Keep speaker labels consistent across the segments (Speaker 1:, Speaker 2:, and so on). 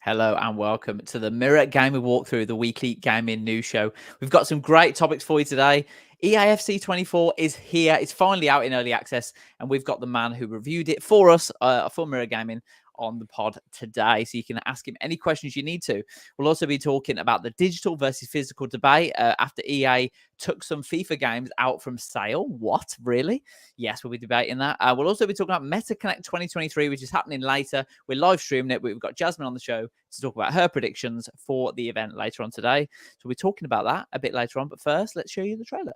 Speaker 1: Hello and welcome to the Mirror Gaming Walkthrough, the weekly gaming news show. We've got some great topics for you today. EAFC 24 is here. It's finally out in early access, and we've got the man who reviewed it for us for Mirror Gaming on the pod today, so you can ask him any questions you need to. We'll also be talking about the digital versus physical debate after EA took some FIFA games out from sale. What, really? Yes, we'll be debating that. We'll also be talking about MetaConnect 2023, which is happening later. We're live streaming it. We've got Jasmine on the show to talk about her predictions for the event later on today. So we're talking about that a bit later on. But first, let's show you the trailer.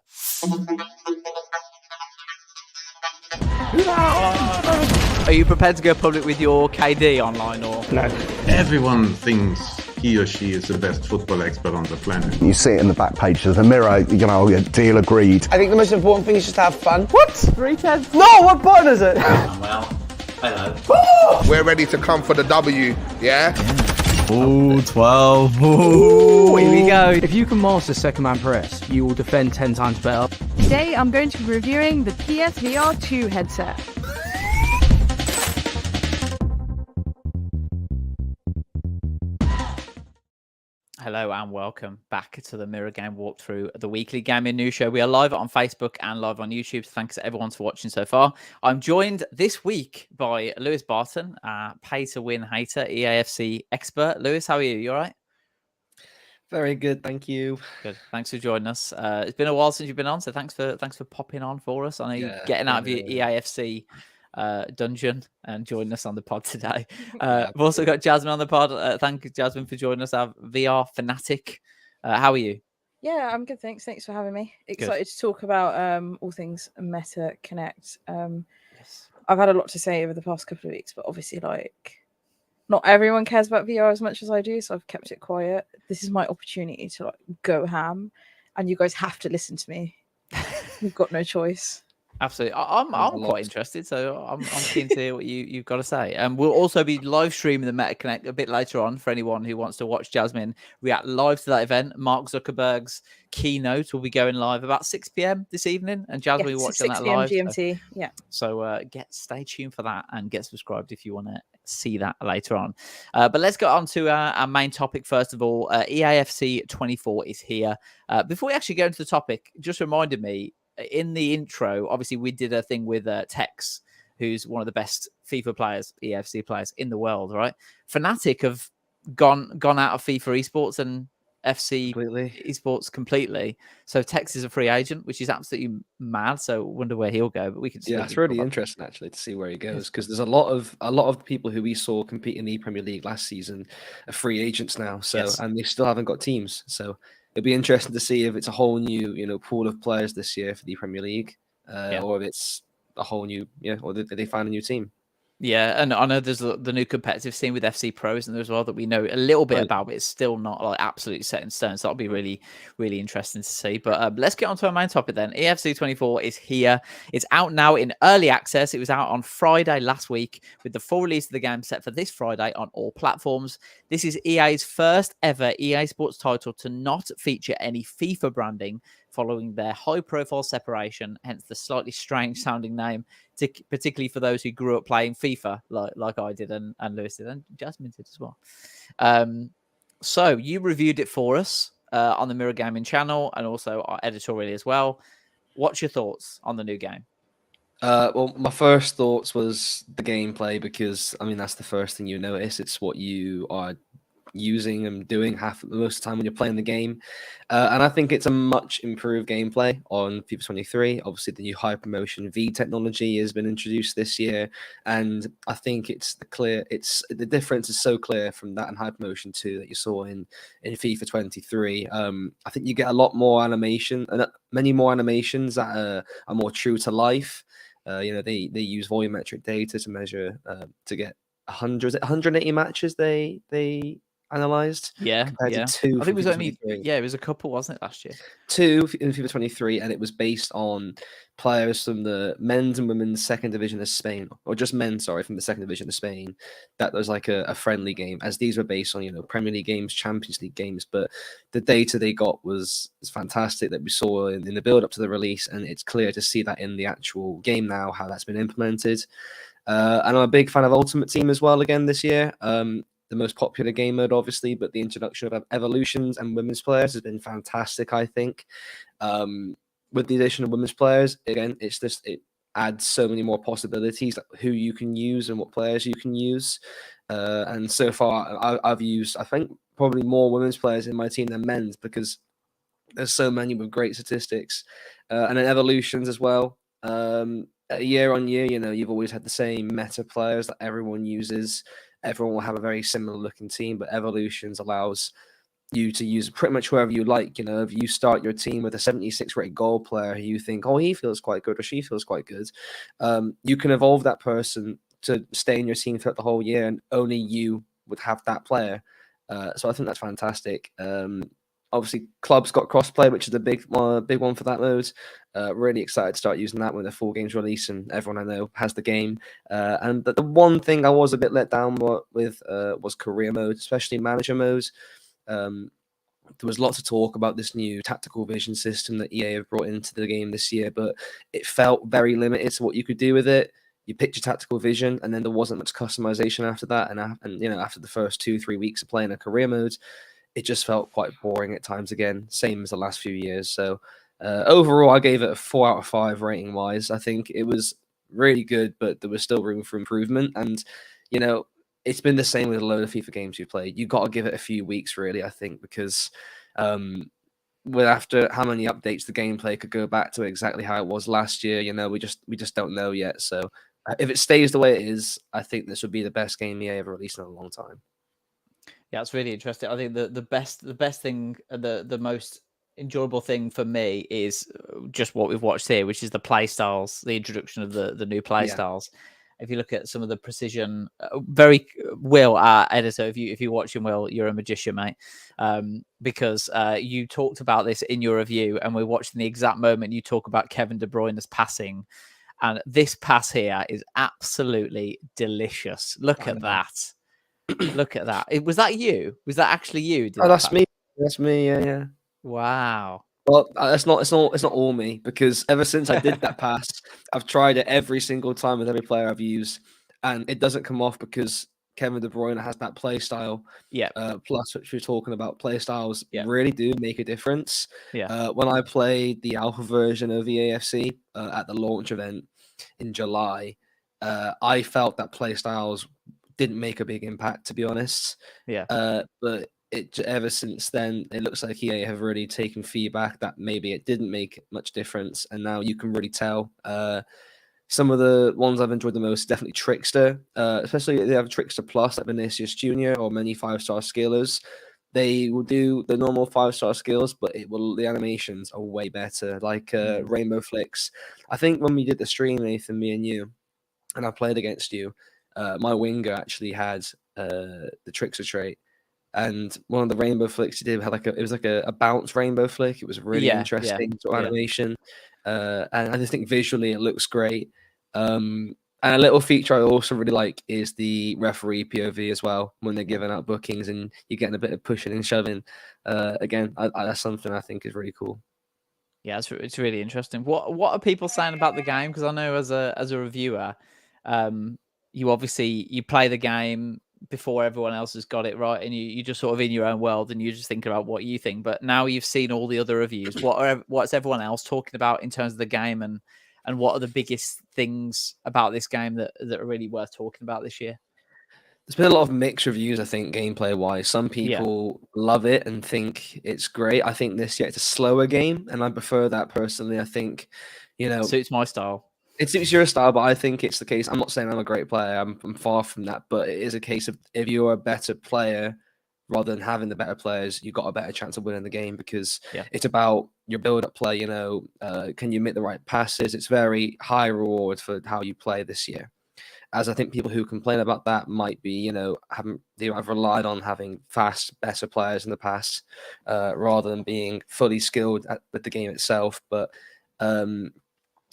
Speaker 1: Are you prepared to go public with your KD online or
Speaker 2: no?
Speaker 3: Everyone thinks he or she is the best football expert on the planet.
Speaker 4: You see it in the back page of the Mirror, deal agreed.
Speaker 2: I think the most important thing is just to have fun. What? 310? No, what button is it?
Speaker 1: Well, hello.
Speaker 5: We're ready to come for the W, yeah?
Speaker 6: Ooh, 12.
Speaker 2: Ooh, here we go. If you can master second man press, you will defend 10 times better.
Speaker 7: Today I'm going to be reviewing the PSVR 2 headset.
Speaker 1: Hello and welcome back to the Mirror Game Walkthrough, the weekly gaming news show. We are live on Facebook and live on YouTube. Thanks to everyone for watching so far. I'm joined this week by Lewis Barton, pay-to-win hater, EAFC expert. Lewis, how are you? You all right?
Speaker 8: Very good, thank you.
Speaker 1: Good. Thanks for joining us. It's been a while since you've been on, so thanks for popping on for us. I know you're getting out of your EAFC dungeon and joining us on the pod today. We've also got Jasmine on the pod. Thank you, Jasmine, for joining us, our VR fanatic. How are you?
Speaker 7: Yeah, I'm good, thanks. Thanks for having me. Excited to talk about all things MetaConnect.
Speaker 1: Yes.
Speaker 7: I've had a lot to say over the past couple of weeks, but obviously, not everyone cares about VR as much as I do, so I've kept it quiet. This is my opportunity to go ham, and you guys have to listen to me. You've got no choice.
Speaker 1: Absolutely. I'm quite interested, so I'm keen to hear what you've got to say. And we'll also be live streaming the MetaConnect a bit later on for anyone who wants to watch Jasmine react live to that event. Mark Zuckerberg's keynote will be going live about 6 p.m. this evening, and Jasmine will be watching that live.
Speaker 7: 6 p.m. GMT, yeah.
Speaker 1: So stay tuned for that and get subscribed if you want to see that later on. But let's get on to our main topic first of all. EAFC 24 is here. Before we actually go into the topic, just reminded me, in the intro, obviously we did a thing with Tex, who's one of the best FIFA players, EFC players in the world, right? Fnatic have gone out of FIFA esports and FC esports completely. So Tex is a free agent, which is absolutely mad. So wonder where he'll go. But we could
Speaker 8: it's really interesting actually to see where he goes, because there's a lot of people who we saw compete in the Premier League last season are free agents now. So and they still haven't got teams. So it'll be interesting to see if it's a whole new, pool of players this year for the Premier League, or if it's a whole new, or they find a new team.
Speaker 1: Yeah, and I know there's the new competitive scene with FC Pros and there as well that we know a little bit about, but it's still not absolutely set in stone. So that'll be really, really interesting to see. But let's get on to our main topic then. EFC 24 is here. It's out now in early access. It was out on Friday last week with the full release of the game set for this Friday on all platforms. This is EA's first ever EA Sports title to not feature any FIFA branding following their high-profile separation, hence the slightly strange-sounding name, particularly for those who grew up playing FIFA, like I did and Lewis did, and Jasmine did as well. So you reviewed it for us on the Mirror Gaming channel and also our editorially as well. What's your thoughts on the new game?
Speaker 8: Well, my first thoughts was the gameplay, because, that's the first thing you notice. It's what you are using and doing most of the time when you're playing the game, and I think it's a much improved gameplay on FIFA 23. Obviously the new Hypermotion V technology has been introduced this year, and I think the difference is so clear from that and Hypermotion 2 that you saw in FIFA 23. I think you get a lot more animation, and many more animations that are more true to life. They use volumetric data to measure to get 180 matches they analyzed. Compared to 2.
Speaker 1: I think it was only it was a couple, wasn't it, last year? 2
Speaker 8: in FIFA 23, and it was based on players from the men's and women's second division of Spain, or just men, sorry, from the second division of Spain. That was like a friendly game, as these were based on Premier League games, Champions League games. But the data they got was fantastic that we saw in the build up to the release, and it's clear to see that in the actual game now how that's been implemented. And I'm a big fan of Ultimate Team as well again this year. the most popular game mode, obviously, but the introduction of evolutions and women's players has been fantastic, I think. With the addition of women's players, again, it adds so many more possibilities, like who you can use and what players you can use. And so far, I've used, I think, probably more women's players in my team than men's, because there's so many with great statistics. And then evolutions as well. Year on year, you've always had the same meta players that everyone uses. Everyone will have a very similar looking team, but evolutions allows you to use pretty much whoever you like. If you start your team with a 76 rated goal player who you think, oh, he feels quite good or she feels quite good, you can evolve that person to stay in your team throughout the whole year, and only you would have that player. So I think that's fantastic. Obviously, clubs got crossplay, which is a big one for that mode. Really excited to start using that when the full game's release and everyone I know has the game. And the one thing I was a bit let down with was career mode, especially manager mode. There was lots of talk about this new tactical vision system that EA have brought into the game this year, but it felt very limited to what you could do with it. You picked your tactical vision, and then there wasn't much customization after that. And after the first 2-3 weeks of playing a career mode, it just felt quite boring at times again, same as the last few years. So overall, I gave it a 4 out of 5 rating wise. I think it was really good, but there was still room for improvement. And, it's been the same with a load of FIFA games you played. You got to give it a few weeks, really, I think, because after how many updates the gameplay could go back to exactly how it was last year, we just don't know yet. So if it stays the way it is, I think this would be the best game EA ever released in a long time.
Speaker 1: Yeah, it's really interesting. I think the best thing, the most enjoyable thing for me is just what we've watched here, which is the play styles, the introduction of the new play styles. If you look at some of the precision, Will, our editor, if you watch him, Will, you're a magician, mate. Because you talked about this in your review, and we're watching the exact moment you talk about Kevin De Bruyne's passing, and this pass here is absolutely delicious. Look at that. Look at that. Was that you? Was that actually you?
Speaker 8: That's me. That's me. Yeah.
Speaker 1: Wow.
Speaker 8: Well, it's not all me, because ever since I did that pass, I've tried it every single time with every player I've used, and it doesn't come off because Kevin De Bruyne has that play style.
Speaker 1: Yeah.
Speaker 8: Plus, which we're talking about, play styles
Speaker 1: really
Speaker 8: do make a difference.
Speaker 1: Yeah.
Speaker 8: When I played the alpha version of EAFC at the launch event in July, I felt that play styles didn't make a big impact, to be honest.
Speaker 1: Yeah.
Speaker 8: But ever since then, it looks like EA have really taken feedback that maybe it didn't make much difference, and now you can really tell. Some of the ones I've enjoyed the most, definitely Trickster, especially if they have Trickster Plus, like Vinicius Jr. or many 5-star skillers. They will do the normal 5-star skills, but the animations are way better, like Rainbow Flicks. I think when we did the stream, Nathan, me and you, and I played against you, my winger actually had the Trickster trait. And one of the rainbow flicks he did had it was like a bounce rainbow flick. It was really interesting sort of animation. And I just think visually it looks great. And a little feature I also really like is the referee POV as well, when they're giving out bookings and you're getting a bit of pushing and shoving. Again, that's something I think is really cool.
Speaker 1: Yeah, it's really interesting. What are people saying about the game? Because I know as a reviewer, you play the game before everyone else has got it right, and you just sort of in your own world, and you just think about what you think. But now you've seen all the other reviews. What's everyone else talking about in terms of the game, and what are the biggest things about this game that are really worth talking about this year?
Speaker 8: There's been a lot of mixed reviews, I think, gameplay wise. Some people love it and think it's great. I think this year it's a slower game, and I prefer that personally. I think,
Speaker 1: suits my style.
Speaker 8: It suits your style, but I think it's the case. I'm not saying I'm a great player. I'm far from that. But it is a case of if you're a better player, rather than having the better players, you've got a better chance of winning the game, because it's about your build-up play. Can you make the right passes? It's very high reward for how you play this year. As I think people who complain about that might be, I've relied on having fast, better players in the past, rather than being fully skilled with the game itself. But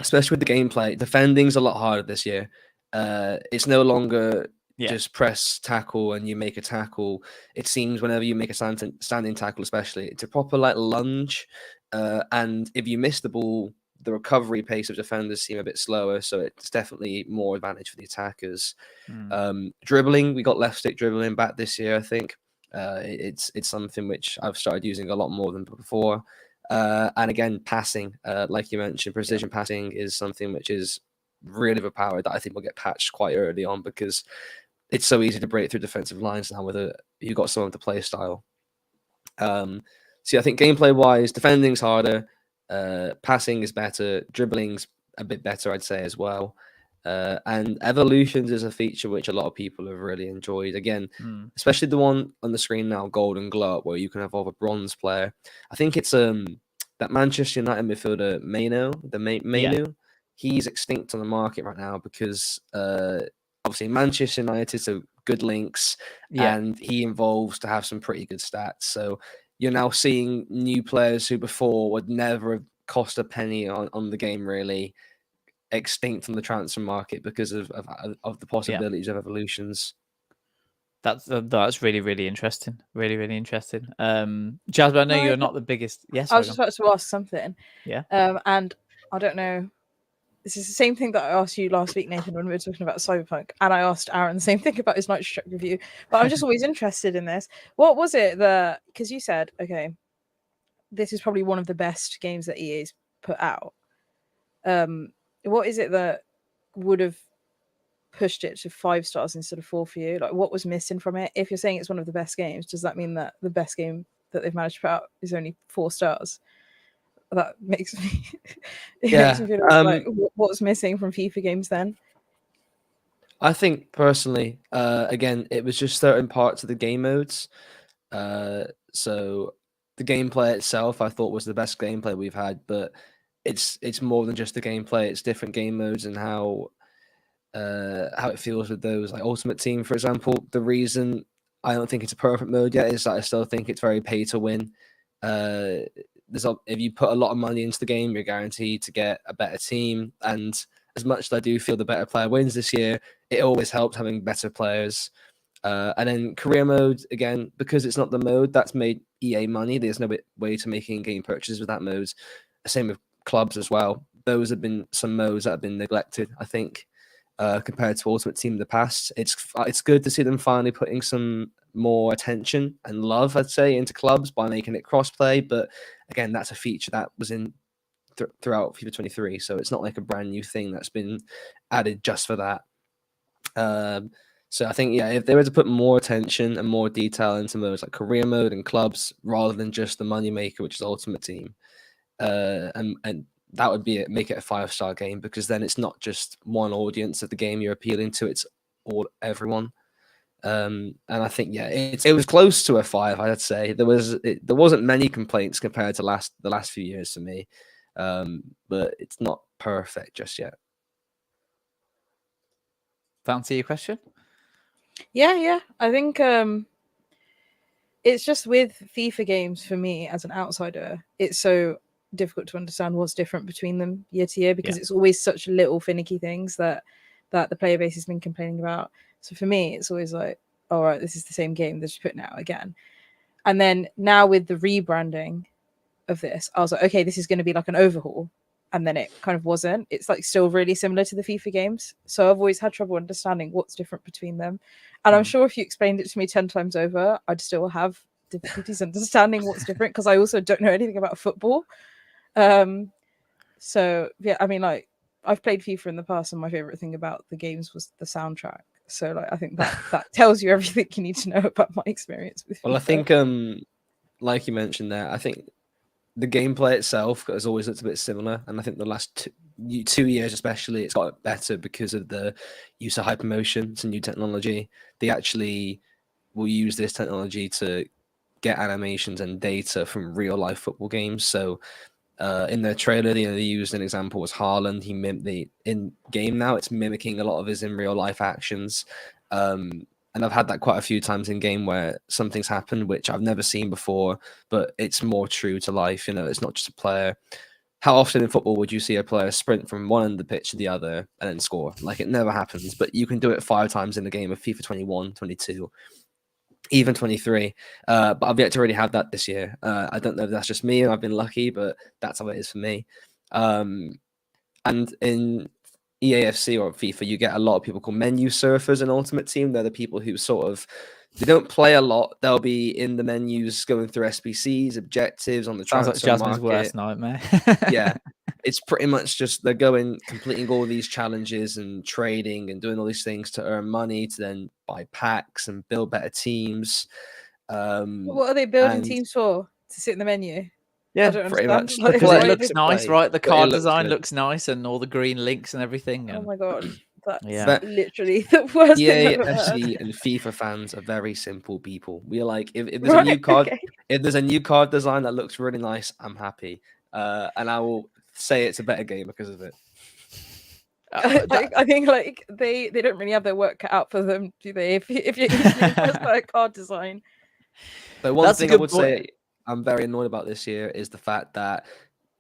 Speaker 8: especially with the gameplay, defending's a lot harder this year. It's no longer just press tackle and you make a tackle. It seems whenever you make a standing tackle, especially, it's a proper lunge. And if you miss the ball, the recovery pace of defenders seem a bit slower, so it's definitely more advantage for the attackers. Dribbling, we got left stick dribbling back this year, I think. It's something which I've started using a lot more than before. And again, passing, like you mentioned, precision passing is something which is really overpowered that I think will get patched quite early on, because it's so easy to break through defensive lines now with you've got some of the play style. So I think gameplay wise, defending's harder, passing is better, dribbling's a bit better, I'd say, as well. And evolutions is a feature which a lot of people have really enjoyed. Again, especially the one on the screen now, Golden Glove, where you can evolve a bronze player. I think it's that Manchester United midfielder Manu. He's extinct on the market right now because obviously Manchester United, so good links, and he evolves to have some pretty good stats. So you're now seeing new players who before would never have cost a penny on the game, really, extinct from the transfer market because of the possibilities of evolutions.
Speaker 1: That's really, really interesting. Really, really interesting. Jasmine, I know you're not the biggest. Yes,
Speaker 7: I was just about to ask something.
Speaker 1: Yeah.
Speaker 7: And I don't know. This is the same thing that I asked you last week, Nathan, when we were talking about Cyberpunk, and I asked Aaron the same thing about his Night Struck review. But I'm just always interested in this. What was it that? Because you said, okay, this is probably one of the best games that EA's put out. What is it that would have pushed it to 5 stars instead of 4 for you? Like, what was missing from it? If you're saying it's one of the best games, does that mean that the best game that they've managed to put out is only 4 stars? That makes me makes me feel like what's missing from FIFA games then?
Speaker 8: I think personally, again, it was just certain parts of the game modes. So the gameplay itself, I thought, was the best gameplay we've had, but it's more than just the gameplay. It's different game modes and how it feels with those. Like Ultimate Team, for example, the reason I don't think it's a perfect mode yet is that I still think it's very pay to win. If you put a lot of money into the game, you're guaranteed to get a better team. And as much as I do feel the better player wins this year, it always helps having better players. And then career mode, again, because it's not the mode that's made EA money, there's no way to make in-game purchases with that mode. Same with clubs as well. Those have been some modes that have been neglected, I think, compared to Ultimate Team in the past. It's good to see them finally putting some more attention and love, I'd say, into clubs by making it crossplay. But again, that's a feature that was in throughout FIFA 23, so it's not like a brand new thing that's been added just for that. So I think, if they were to put more attention and more detail into modes like career mode and clubs rather than just the moneymaker, which is Ultimate Team, and that would be it, make it a 5-star game, because then it's not just one audience of the game you're appealing to, it's everyone. And I think it was close to a 5. I'd say there wasn't many complaints compared to the last few years for me, but it's not perfect just yet.
Speaker 1: Fancy your question?
Speaker 7: Yeah. I think it's just with FIFA games, for me as an outsider, it's so difficult to understand what's different between them year to year, because it's always such little finicky things that the player base has been complaining about. So for me, it's always like, all right, this is the same game, they're just putting it out again. And then now with the rebranding of this, I was like, okay, this is going to be like an overhaul. And then it kind of wasn't. It's like still really similar to the FIFA games. So I've always had trouble understanding what's different between them. And I'm sure if you explained it to me 10 times over, I'd still have difficulties understanding what's different, because I also don't know anything about football. So yeah, I mean, like, I've played FIFA in the past, and my favorite thing about the games was the soundtrack. So like, I think that tells you everything you need to know about my experience with FIFA.
Speaker 8: Well, I think like you mentioned there, I think the gameplay itself has always looked a bit similar, and I think the last 2 years especially, it's got better because of the use of hypermotion. It's a new technology. They actually will use this technology to get animations and data from real life football games. So in their trailer, they used an example was Haaland. In game now, it's mimicking a lot of his in real life actions. And I've had that quite a few times in game where something's happened which I've never seen before, but it's more true to life. It's not just a player. How often in football would you see a player sprint from one end of the pitch to the other and then score? Like, it never happens, but you can do it 5 times in the game of FIFA 21, 22, even 23. But I've yet to really have that this year. I don't know if that's just me and I've been lucky, but that's how it is for me. And in EAFC or FIFA, you get a lot of people called menu surfers in Ultimate Team. They're the people who sort of they don't play a lot. They'll be in the menus going through SBCs, objectives on the
Speaker 1: Sounds like
Speaker 8: transfer
Speaker 1: Jasmine's
Speaker 8: market.
Speaker 1: worst nightmare.
Speaker 8: Yeah, it's pretty much just they're going completing all these challenges and trading and doing all these things to earn money to then buy packs and build better teams.
Speaker 7: What are they building
Speaker 8: and-
Speaker 7: teams for? To sit in the menu?
Speaker 8: Yeah,
Speaker 7: don't
Speaker 8: pretty
Speaker 7: understand.
Speaker 8: much.
Speaker 7: Like,
Speaker 1: Because
Speaker 7: why
Speaker 1: it
Speaker 7: are
Speaker 1: looks
Speaker 7: they-
Speaker 1: nice,
Speaker 8: play,
Speaker 1: right? The
Speaker 8: but it
Speaker 1: card
Speaker 8: looks
Speaker 1: design
Speaker 8: good.
Speaker 1: looks nice, and all the green links and everything.
Speaker 7: Oh
Speaker 1: And
Speaker 7: my god, that's
Speaker 1: Yeah.
Speaker 7: literally the worst thing
Speaker 8: EA,
Speaker 7: I've ever heard.
Speaker 8: FC, and FIFA fans are very simple people. We are like, if there's a new
Speaker 7: Right,
Speaker 8: card,
Speaker 7: okay.
Speaker 8: if there's a new card design that looks really nice, I'm happy, and I will say it's a better game because of it.
Speaker 7: I think like they don't really have their work cut out for them, do they? If you're easily impressed by a card design.
Speaker 8: But one
Speaker 1: That's a
Speaker 8: thing I
Speaker 1: good
Speaker 8: would
Speaker 1: point.
Speaker 8: say I'm very annoyed about this year is the fact that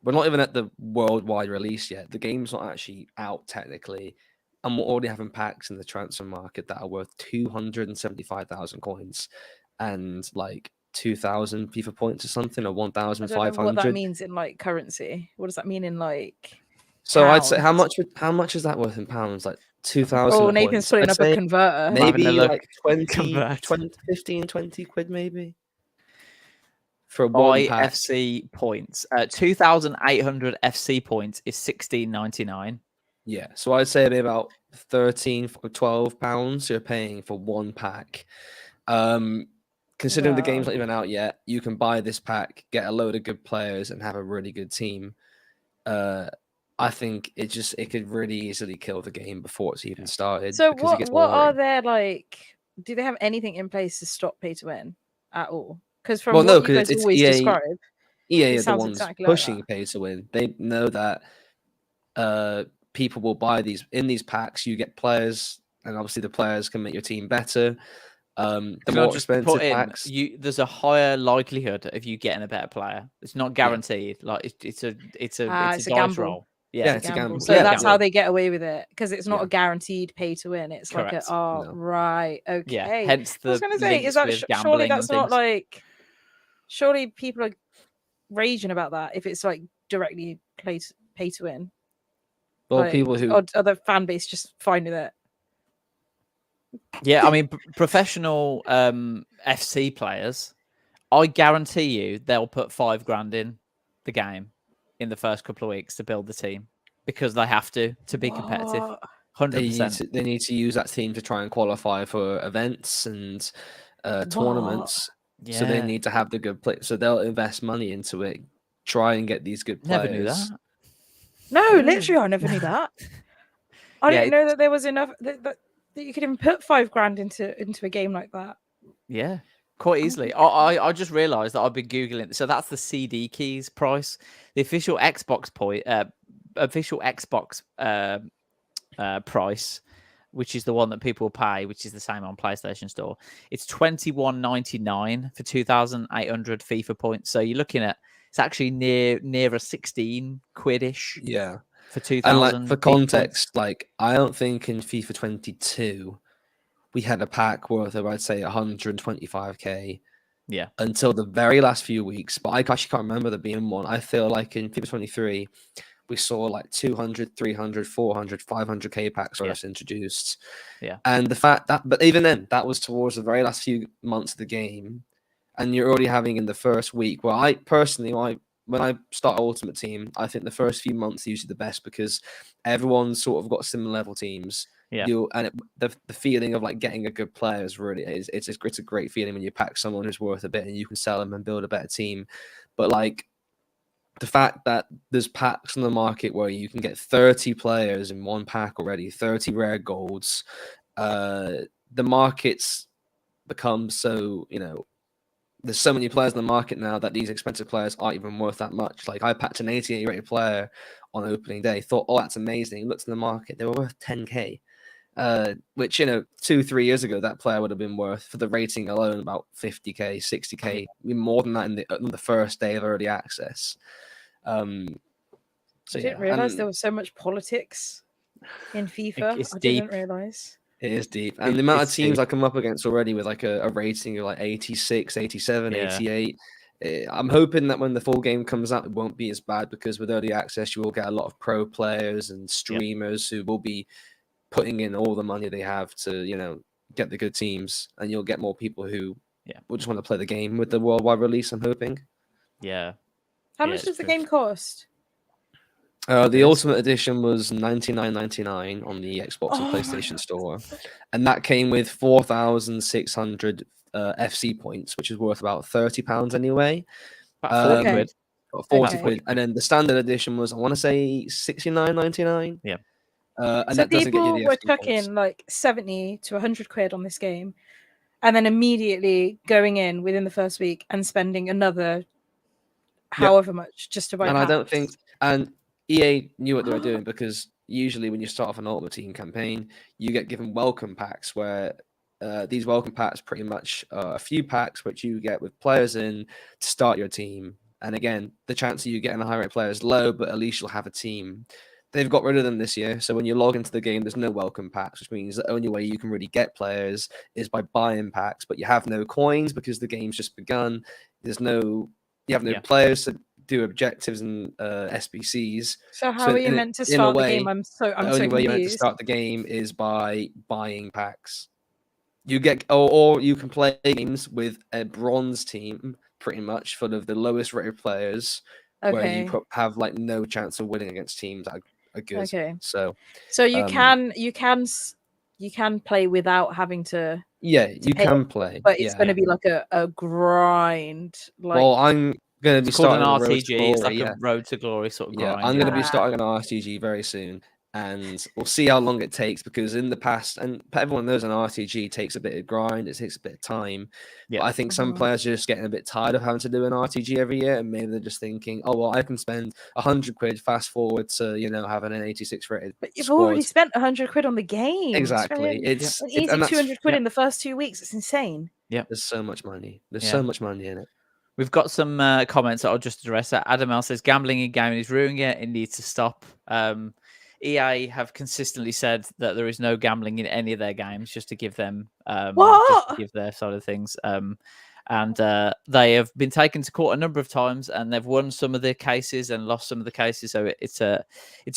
Speaker 8: we're not even at the worldwide release yet. The game's not actually out technically, and we're already having packs in the transfer market that are worth 275,000 coins and like 2,000 FIFA points or something, or
Speaker 7: I don't know what that
Speaker 8: 1,500.
Speaker 7: means in like currency. What does that mean in like?
Speaker 8: So I'd say
Speaker 7: pounds?
Speaker 8: how much is that worth in pounds? Like 2,000.
Speaker 7: Oh, Nathan's putting
Speaker 8: I'd
Speaker 7: up a
Speaker 8: say
Speaker 7: converter.
Speaker 1: I'm having a
Speaker 8: maybe
Speaker 1: look.
Speaker 8: like 20,
Speaker 1: Convert.
Speaker 8: 15, 20 quid maybe for
Speaker 1: Buy
Speaker 8: one pack.
Speaker 1: FC points. 2,800 FC points is £16.99.
Speaker 8: Yeah, so I'd say it'd be about 13 or 12 pounds you're paying for one pack. Considering the game's not even out yet, you can buy this pack, get a load of good players, and have a really good team. I think it could really easily kill the game before it's even started.
Speaker 7: So
Speaker 8: because it gets
Speaker 7: what are
Speaker 8: boring.
Speaker 7: their like? Do they have anything in place to stop pay to win at all? Because from
Speaker 8: Well, no,
Speaker 7: what you
Speaker 8: 'cause
Speaker 7: guys
Speaker 8: it's
Speaker 7: always
Speaker 8: EA
Speaker 7: describe,
Speaker 8: EA
Speaker 7: it
Speaker 8: are the
Speaker 7: sounds
Speaker 8: ones
Speaker 7: exactly like
Speaker 8: pushing
Speaker 7: that.
Speaker 8: pay to win. They know that people will buy these in these packs. You get players, and obviously the players can make your team better. The
Speaker 1: Can I
Speaker 8: more
Speaker 1: just
Speaker 8: expensive
Speaker 1: put in,
Speaker 8: packs.
Speaker 1: there's a higher likelihood of you getting a better player. It's not guaranteed. Like it's a
Speaker 7: It's
Speaker 1: dice
Speaker 7: a gamble.
Speaker 1: roll.
Speaker 8: Yeah,
Speaker 7: It's
Speaker 8: it's a gamble.
Speaker 7: So
Speaker 8: Yeah,
Speaker 7: that's
Speaker 8: yeah.
Speaker 7: how they get away with it because it's not
Speaker 8: Yeah.
Speaker 7: a guaranteed pay to win. It's like
Speaker 1: Correct.
Speaker 7: a
Speaker 8: No.
Speaker 7: right, okay.
Speaker 1: Yeah. Hence
Speaker 7: I was
Speaker 1: the
Speaker 7: going to say,
Speaker 1: links
Speaker 7: is that
Speaker 1: with
Speaker 7: surely
Speaker 1: gambling
Speaker 7: that's
Speaker 1: and
Speaker 7: not
Speaker 1: things.
Speaker 7: like surely people are raging about that if it's like directly pay to win.
Speaker 8: Well,
Speaker 7: Like,
Speaker 8: people who
Speaker 7: or other fan base just fine with it.
Speaker 1: Yeah, I mean, professional FC players, I guarantee you they'll put $5,000 in the game in the first couple of weeks to build the team because they have to be competitive.
Speaker 7: What?
Speaker 1: 100%.
Speaker 8: they need to use that team to try and qualify for events and tournaments.
Speaker 1: Yeah.
Speaker 8: So they need to have the good play. So they'll invest money into it, try and get these good players.
Speaker 1: Never knew that.
Speaker 7: No, literally, I never knew that. I
Speaker 1: Yeah,
Speaker 7: didn't know that there was enough that you could even put $5,000 into a game like that.
Speaker 1: Yeah, quite easily. I just realised that I've been googling. So that's the CD keys price. The official Xbox price, which is the one that people pay, which is the same on PlayStation Store. It's $21.99 for 2,800 FIFA points. So you're looking at it's actually near a 16 quid-ish.
Speaker 8: Yeah.
Speaker 1: For 2,000.
Speaker 8: And like for context, like I don't think in FIFA 22 we had a pack worth of I'd say 125k.
Speaker 1: Yeah.
Speaker 8: Until the very last few weeks, but I actually can't remember there being one. I feel like in FIFA 23 we saw like 200, 300, 400, 500k packs first introduced.
Speaker 1: Yeah.
Speaker 8: And the fact that, but even then, that was towards the very last few months of the game, and you're already having in the first week. Well, I personally, when I start Ultimate Team, I think the first few months are usually the best because everyone's sort of got similar level teams.
Speaker 1: Yeah.
Speaker 8: The feeling of like getting a good player is really it's a great feeling when you pack someone who's worth a bit and you can sell them and build a better team. But like the fact that there's packs on the market where you can get 30 players in one pack already, 30 rare golds, the market's become so, there's so many players in the market now that these expensive players aren't even worth that much. Like I packed an 88 rated player on opening day, thought, oh, that's amazing. Looked in the market, they were worth 10k, which 2-3 years ago that player would have been worth for the rating alone about 50k, 60k, more than that in the first day of early access.
Speaker 7: I didn't realize there was so much politics in FIFA. I didn't realize.
Speaker 8: It is deep. And the amount of teams I come up against already with like a rating of like 86, 87, 88, I'm hoping that when the full game comes out, it won't be as bad, because with early access, you will get a lot of pro players and streamers who will be putting in all the money they have to, get the good teams, and you'll get more people who will just want to play the game with the worldwide release, I'm hoping.
Speaker 1: Yeah.
Speaker 7: How much does the game cost?
Speaker 8: The Ultimate Edition was $99.99 on the Xbox and PlayStation Store, and that came with 4,600 FC points, which is worth about £30 anyway.
Speaker 1: About 40 quid.
Speaker 8: 40 quid. And then the Standard Edition was, I want to say, $69.99.
Speaker 1: Yeah.
Speaker 8: And
Speaker 7: So
Speaker 8: that doesn't get
Speaker 7: people
Speaker 8: you the
Speaker 7: were
Speaker 8: FC points.
Speaker 7: chucking like 70 to 100 quid on this game, and then immediately going in within the first week and spending another however much just to buy
Speaker 8: And
Speaker 7: packs.
Speaker 8: I don't think, and EA knew what they were doing, because usually when you start off an Ultimate Team campaign, you get given welcome packs, where these welcome packs pretty much are a few packs which you get with players in to start your team. And again, the chance of you getting a high rate player is low, but at least you'll have a team. They've got rid of them this year, so when you log into the game, there's no welcome packs, which means the only way you can really get players is by buying packs, but you have no coins because the game's just begun. You have no players to do objectives and SBCs.
Speaker 7: So how are you meant to start the game? I'm so
Speaker 8: the only way you're meant to start the game is by buying packs. You get, or you can play games with a bronze team, pretty much full of the lowest rated players, where you have like no chance of winning against teams that are good.
Speaker 7: Okay.
Speaker 8: So
Speaker 7: you can play without having to.
Speaker 8: Yeah, you can play,
Speaker 7: but it's going to be like a grind. Like,
Speaker 8: well, I'm going to be starting
Speaker 1: an RTG. It's like a Road to Glory sort of grind.
Speaker 8: I'm going to be starting an RTG very soon, and we'll see how long it takes, because in the past, and everyone knows an RTG takes a bit of grind, it takes a bit of time. Yeah. But I think some players are just getting a bit tired of having to do an RTG every year, and maybe they're just thinking, oh, well, I can spend 100 quid fast forward to, having an 86 rated
Speaker 7: But you've
Speaker 8: squad.
Speaker 7: already spent 100 quid on the game.
Speaker 8: Exactly.
Speaker 7: It's an easy 200 quid in the first 2 weeks. It's insane.
Speaker 1: Yeah.
Speaker 8: There's so much money. There's so much money in it.
Speaker 1: We've got some comments that I'll just address. Adam L says, gambling in gaming is ruining it. It needs to stop. EA have consistently said that there is no gambling in any of their games, just to give them just to give their side of things. And they have been taken to court a number of times, and they've won some of the cases and lost some of the cases. So it's a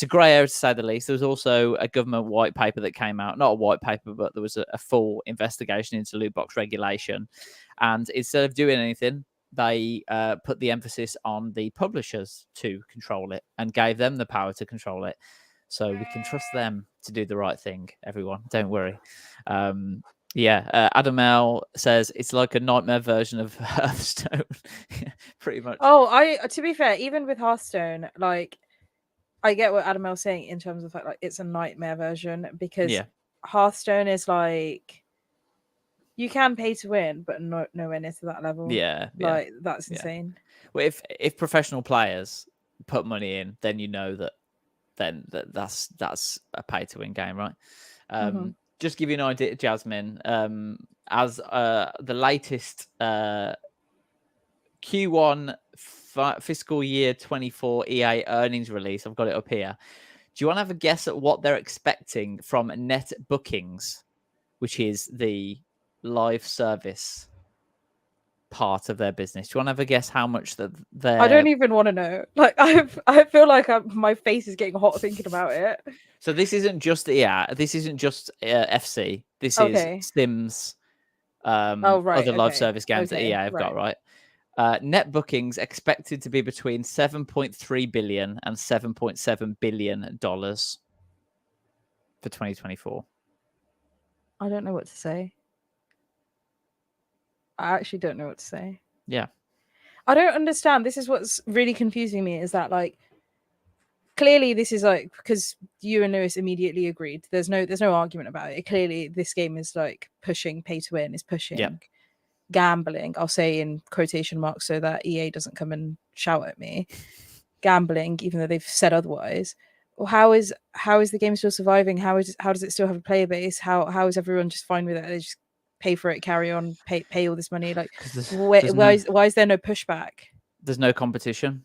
Speaker 1: grey area, to say the least. There was also a government white paper that came out, not a white paper, but there was a full investigation into loot box regulation. And instead of doing anything, they put the emphasis on the publishers to control it and gave them the power to control it. So we can trust them to do the right thing, everyone. Don't worry. Adam L says it's like a nightmare version of Hearthstone, pretty much.
Speaker 7: To be fair, even with Hearthstone, like, I get what Adam L's saying in terms of like it's a nightmare version, because Hearthstone is like, you can pay to win, but nowhere near to that level. Like that's insane.
Speaker 1: Well, if professional players put money in, then you know that's a pay to win game, right? Just give you an idea, Jasmine. As the latest Q1 fiscal year 24 EA earnings release, I've got it up here. Do you want to have a guess at what they're expecting from Net Bookings, which is the live service part of their business? Do you want to have a guess how much that they're...
Speaker 7: I don't even want to know. Like, I feel like my face is getting hot thinking about it.
Speaker 1: So this isn't just this isn't just FC. This is Sims. Other live service games that EA have got, right? Net bookings expected to be between $7.3 billion and $7.7 billion for 2024.
Speaker 7: I don't know what to say. I actually don't know what to say.
Speaker 1: Yeah.
Speaker 7: I don't understand. This is what's really confusing me, is that, like, clearly this is like, because you and Lewis immediately agreed. There's no argument about it. Clearly this game is like pushing pay to win, is pushing gambling. I'll say in quotation marks so that EA doesn't come and shout at me. Gambling, even though they've said otherwise. Well, how is the game still surviving? How does it still have a player base? How is everyone just fine with it? They just pay for it, carry on, pay all this money. Like, why is there no pushback?
Speaker 1: There's no competition.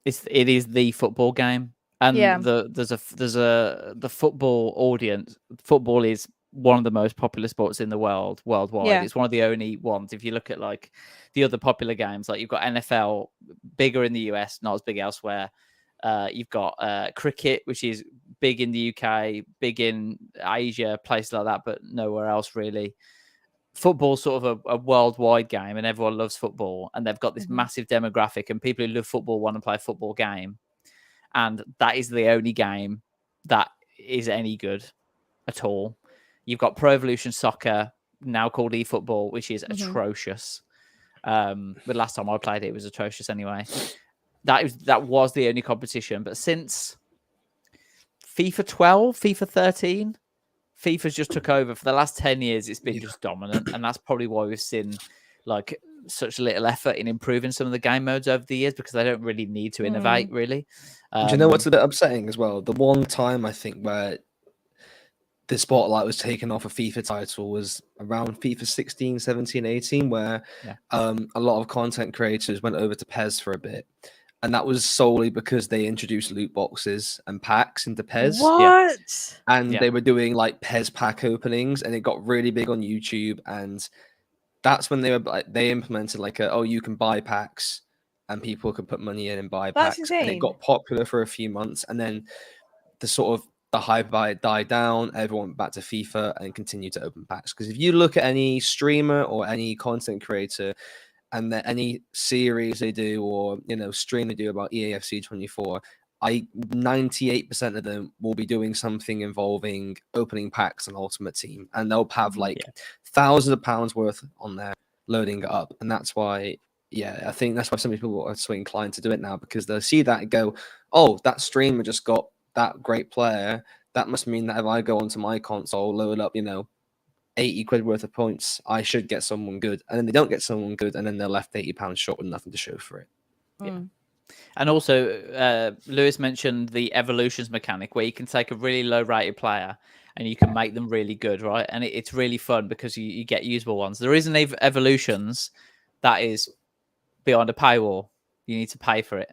Speaker 1: It is the football game, and the football audience. Football is one of the most popular sports in the worldwide.
Speaker 7: Yeah.
Speaker 1: It's one of the only ones. If you look at like the other popular games, like you've got NFL, bigger in the US, not as big elsewhere. You've got cricket, which is big in the UK, big in Asia, places like that, but nowhere else really. Football's sort of a worldwide game, and everyone loves football. And they've got this massive demographic, and people who love football want to play a football game. And that is the only game that is any good at all. You've got Pro Evolution Soccer, now called eFootball, which is atrocious. But last time I played it was atrocious anyway. That was the only competition. But since FIFA 12, FIFA 13, FIFA's just took over. For the last 10 years, it's been just dominant. And that's probably why we've seen like such little effort in improving some of the game modes over the years, because they don't really need to innovate, really.
Speaker 8: Do you know what's a bit upsetting as well? The one time I think where the spotlight was taken off a FIFA title was around FIFA 16, 17, 18, where a lot of content creators went over to PES for a bit. And that was solely because they introduced loot boxes and packs into PES.
Speaker 7: What?
Speaker 8: And they were doing like PES pack openings, and it got really big on YouTube. And that's when they implemented like you can buy packs, and people could put money in and buy
Speaker 7: That's
Speaker 8: packs. And it
Speaker 7: insane.
Speaker 8: got popular for a few months, and then the hype by it died down. Everyone went back to FIFA and continued to open packs. Because if you look at any streamer or any content creator, and any series they do or stream they do about EAFC 24, 98% of them will be doing something involving opening packs and Ultimate Team, and they'll have like thousands of pounds worth on there loading it up. And that's why, I think that's why some people are so inclined to do it now, because they'll see that and go, oh, that streamer just got that great player. That must mean that if I go onto my console, load up, 80 quid worth of points, I should get someone good. And then they don't get someone good, and then they're left £80 short with nothing to show for it.
Speaker 1: Yeah. And also, Lewis mentioned the evolutions mechanic, where you can take a really low rated player and you can make them really good, right? And it's really fun because you get usable ones. There is an evolutions that is beyond a paywall. You need to pay for it.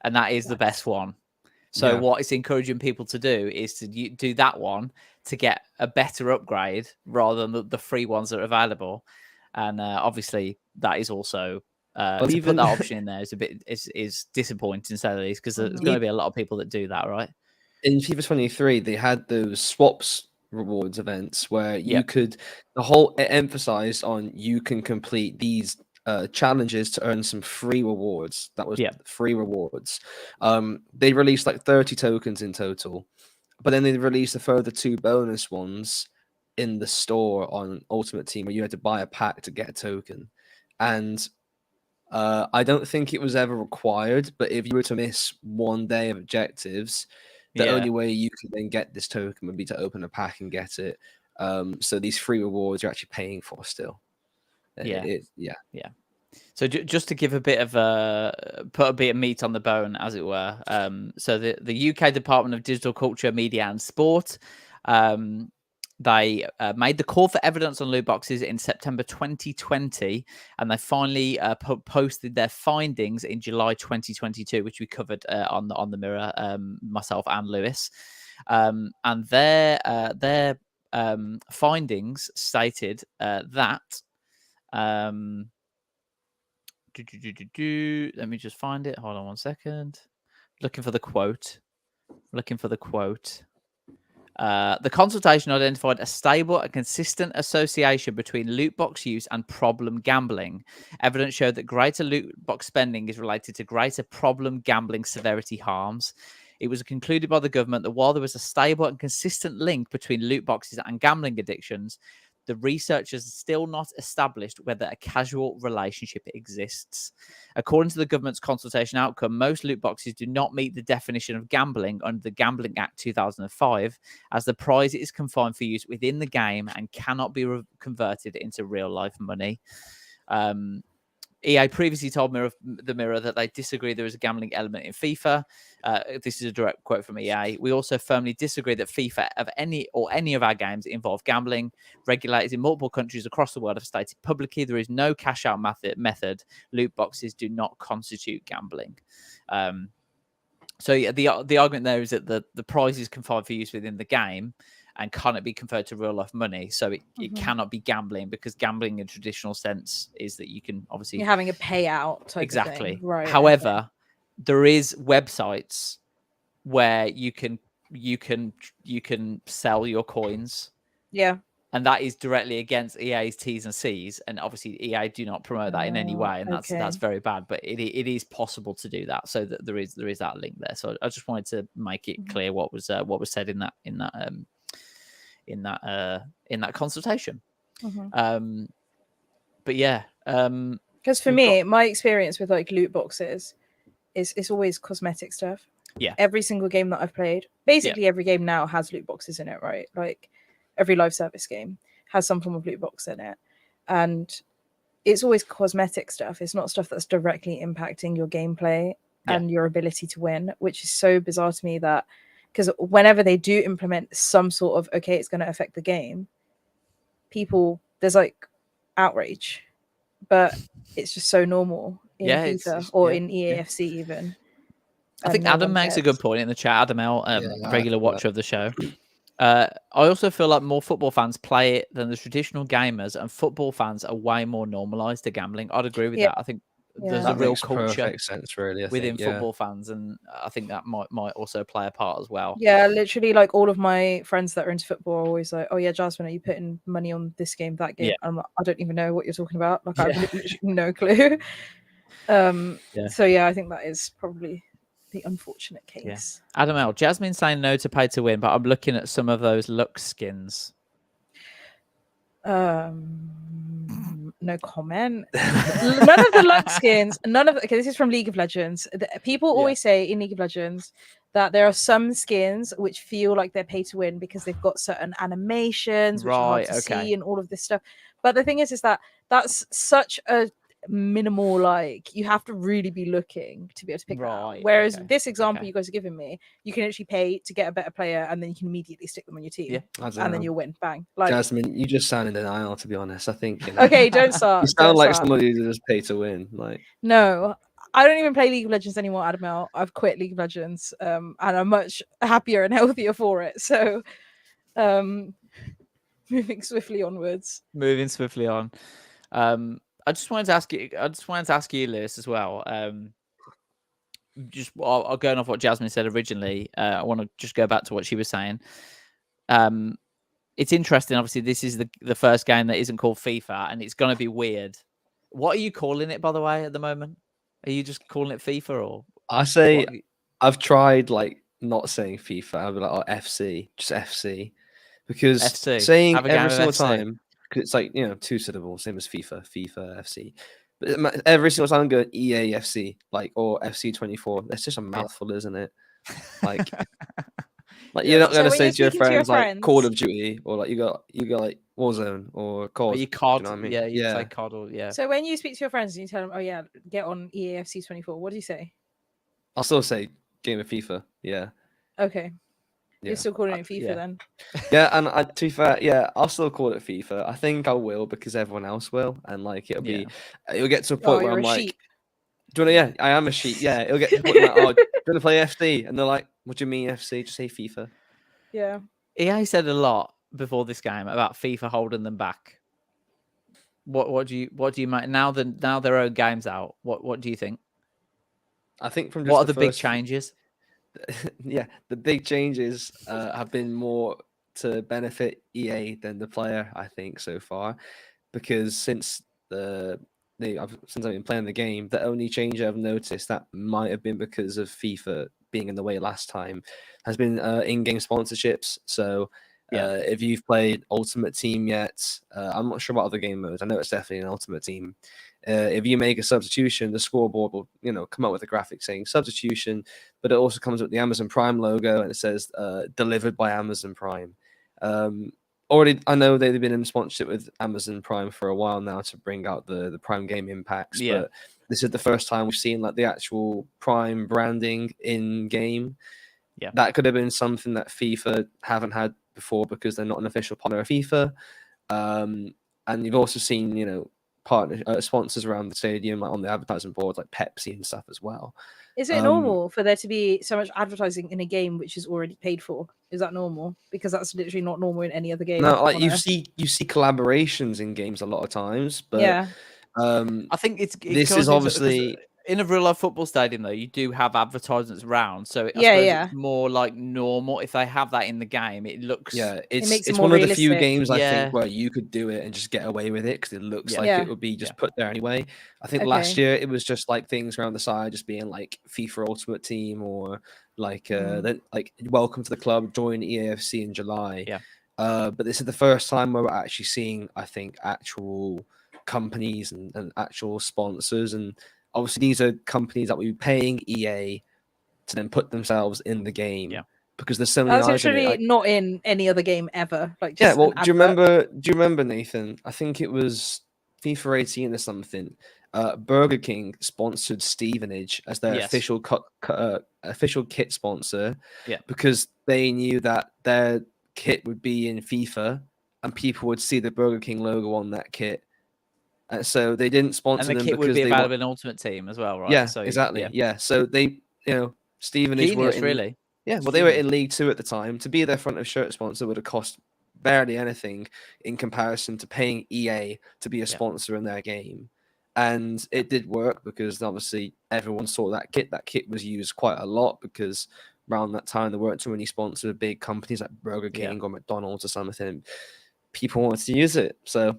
Speaker 1: And that is the best one. So what it's encouraging people to do is to do that one to get a better upgrade rather than the free ones that are available. And obviously that is also to put that option in there is a bit is disappointing, to say the least, because there's going to be a lot of people that do that, right?
Speaker 8: In FIFA 23, they had those swaps rewards events where you could it emphasized on you can complete these challenges to earn some free rewards. That was free rewards. They released like 30 tokens in total, but then they released a further 2 bonus ones in the store on Ultimate Team, where you had to buy a pack to get a token. And I don't think it was ever required, but if you were to miss one day of objectives, the only way you could then get this token would be to open a pack and get it. So these free rewards you're actually paying for still.
Speaker 1: So just to give a bit of put a bit of meat on the bone, as it were. So the UK Department of Digital Culture, Media and Sport, they made the call for evidence on loot boxes in September 2020, and they finally posted their findings in July 2022, which we covered on the Mirror, myself and Lewis. And their findings stated that. Let me just find it. Hold on one second. Looking for the quote. The consultation identified a stable and consistent association between loot box use and problem gambling. Evidence showed that greater loot box spending is related to greater problem gambling severity harms. It was concluded by the government that while there was a stable and consistent link between loot boxes and gambling addictions, the researchers still not established whether a causal relationship exists. According to the government's consultation outcome, most loot boxes do not meet the definition of gambling under the Gambling Act 2005, as the prize is confined for use within the game and cannot be converted into real-life money. EA previously told the Mirror that they disagree there is a gambling element in FIFA. This is a direct quote from EA. We also firmly disagree that FIFA of any of our games involve gambling. Regulators in multiple countries across the world have stated publicly there is no cash out method. Loot boxes do not constitute gambling. So the argument there is that the prize is confined for use within the game. and cannot be converted to real life money. So it cannot be gambling, because gambling in traditional sense is that you can obviously
Speaker 7: You're having a payout type
Speaker 1: exactly.
Speaker 7: of thing. Right.
Speaker 1: However, there is websites where you can sell your coins.
Speaker 7: Yeah.
Speaker 1: And that is directly against EA's T's and C's, and obviously EA do not promote that in any way, and that's very bad. But it is possible to do that, so that there is that link there. So I just wanted to make it clear what was said in that consultation. But yeah,
Speaker 7: because for me, my experience with like loot boxes is it's always cosmetic stuff.
Speaker 1: Yeah,
Speaker 7: every single game that I've played, basically every game now has loot boxes in it, right? Like every live service game has some form of loot box in it, and it's always cosmetic stuff. It's not stuff that's directly impacting your gameplay and your ability to win, which is so bizarre to me. That because whenever they do implement some sort of it's going to affect the game, there's like outrage, but it's just so normal in FIFA or in EAFC even.
Speaker 1: I think Adam makes a good point in the chat. Adam L, regular watcher of the show. I also feel like more football fans play it than the traditional gamers, and football fans are way more normalized to gambling. I'd agree with that. I think there's a real culture
Speaker 8: sense, really,
Speaker 1: within football fans, and I think that might also play a part as well.
Speaker 7: Yeah, literally, like all of my friends that are into football are always like, "Oh yeah, Jasmine, are you putting money on this game, that game?" I'm like, I don't even know what you're talking about. Like, I have literally no clue. So yeah, I think that is probably the unfortunate case.
Speaker 1: Adam L, Jasmine saying no to pay to win, but I'm looking at some of those Lux skins.
Speaker 7: No comment. None of the Lux skins, this is from League of Legends. People always say in League of Legends that there are some skins which feel like they're pay to win because they've got certain animations which are hard to see and all of this stuff. But the thing is that that's such a minimal, like you have to really be looking to be able to pick that out. Whereas this example you guys are giving me, you can actually pay to get a better player and then you can immediately stick them on your team and then you'll win. Bang. Like
Speaker 8: Jasmine, you just sound in denial, to be honest. I think
Speaker 7: okay, don't start.
Speaker 8: You sound like somebody who just pay to win. Like
Speaker 7: no, I don't even play League of Legends anymore, Adam L. I've quit League of Legends and I'm much happier and healthier for it. So moving swiftly onwards.
Speaker 1: Moving swiftly on. I just wanted to ask you, Lewis, as well. Just going off what Jasmine said originally, I want to just go back to what she was saying. It's interesting. Obviously, this is the first game that isn't called FIFA, and it's going to be weird. What are you calling it, by the way, at the moment? Are you just calling it FIFA, or
Speaker 8: I say I've tried like not saying FIFA. I'll be like FC, just FC, because
Speaker 1: FC.
Speaker 8: Saying every single time. Because it's like, two syllables, same as FIFA, FC. But every single time I'm going EAFC, like, or FC24, that's just a mouthful, isn't it? Like, you're not going to say to your friends like Call of Duty, or like you got like Warzone or COD.
Speaker 1: You COD,
Speaker 8: you know what I mean?
Speaker 1: you say COD, or
Speaker 7: So when you speak to your friends and you tell them, "Oh yeah, get on EAFC24," what do you say?
Speaker 8: I'll still say game of FIFA. Yeah.
Speaker 7: Okay. You're still calling it FIFA then?
Speaker 8: Yeah, and to be fair, I'll still call it FIFA. I think I will because everyone else will, and like it'll get to a point where I'm like,
Speaker 7: sheep.
Speaker 8: "Do you want to?" Yeah, I am a sheep. Yeah, it'll get to a point where like, "Oh, do you want to play FC?" And they're like, "What do you mean FC? Just say FIFA."
Speaker 7: Yeah.
Speaker 1: EA said a lot before this game about FIFA holding them back. What do you make now their own game's out? What do you think?
Speaker 8: I think from
Speaker 1: what are the big changes?
Speaker 8: Yeah, the big changes have been more to benefit EA than the player, I think, so far, because since I've been playing the game, the only change I've noticed that might have been because of FIFA being in the way last time has been in-game sponsorships. So if you've played Ultimate Team yet, I'm not sure about other game modes. I know it's definitely an Ultimate Team. If you make a substitution, the scoreboard will, come up with a graphic saying substitution, but it also comes with the Amazon Prime logo and it says delivered by Amazon Prime. Already, I know they've been in sponsorship with Amazon Prime for a while now to bring out the Prime gaming packs, but this is the first time we've seen like the actual Prime branding in game.
Speaker 1: Yeah,
Speaker 8: that could have been something that FIFA haven't had before because they're not an official partner of FIFA. And you've also seen, partner sponsors around the stadium, like on the advertising board, like Pepsi and stuff as well.
Speaker 7: Is it normal for there to be so much advertising in a game which is already paid for? Is that normal? Because that's literally not normal in any other game.
Speaker 8: No, like
Speaker 7: on
Speaker 8: you
Speaker 7: Earth.
Speaker 8: see collaborations in games a lot of times, but
Speaker 7: Yeah.
Speaker 1: I think
Speaker 8: this is obviously
Speaker 1: in a real life football stadium though. You do have advertisements around, so I
Speaker 7: Yeah,
Speaker 1: suppose
Speaker 7: yeah.
Speaker 1: it's more like normal. If they have that in the game, it looks
Speaker 8: it's
Speaker 7: makes it
Speaker 8: it's
Speaker 7: more
Speaker 8: one of the few
Speaker 7: realistic.
Speaker 8: games I
Speaker 1: Yeah.
Speaker 8: think where you could do it and just get away with it because it looks like
Speaker 7: Yeah.
Speaker 8: it would be just put there anyway. I think last
Speaker 7: Okay.
Speaker 8: year it was just like things around the side, just being like FIFA Ultimate Team or like then like welcome to the club, join EAFC in July.
Speaker 1: Yeah.
Speaker 8: But this is the first time where we're actually seeing, I think, actual companies and actual sponsors, and obviously these are companies that will be paying EA to then put themselves in the game.
Speaker 1: Yeah.
Speaker 8: Because there's so many
Speaker 7: That's
Speaker 8: eyes on it.
Speaker 7: literally
Speaker 8: Like,
Speaker 7: not in any other game ever. Like,
Speaker 8: yeah,
Speaker 7: just
Speaker 8: well,
Speaker 7: an
Speaker 8: do you
Speaker 7: advert.
Speaker 8: remember Nathan? I think it was FIFA 18 or something. Burger King sponsored Stevenage as their official official kit sponsor.
Speaker 1: Yeah.
Speaker 8: Because they knew that their kit would be in FIFA and people would see the Burger King logo on that kit. So they didn't sponsor
Speaker 1: and the
Speaker 8: them
Speaker 1: kit would
Speaker 8: because
Speaker 1: be
Speaker 8: they
Speaker 1: available in Ultimate Team as well, right?
Speaker 8: Yeah,
Speaker 1: So
Speaker 8: exactly. Yeah. So they, Stevenage were
Speaker 1: genius,
Speaker 8: in,
Speaker 1: really.
Speaker 8: yeah, well, they were in League 2 at the time. To be their front of shirt sponsor would have cost barely anything in comparison to paying EA to be a sponsor in their game. And it did work because obviously everyone saw that kit. That kit was used quite a lot because around that time there weren't too many sponsored big companies like Burger King or McDonald's or something. And people wanted to use it. So,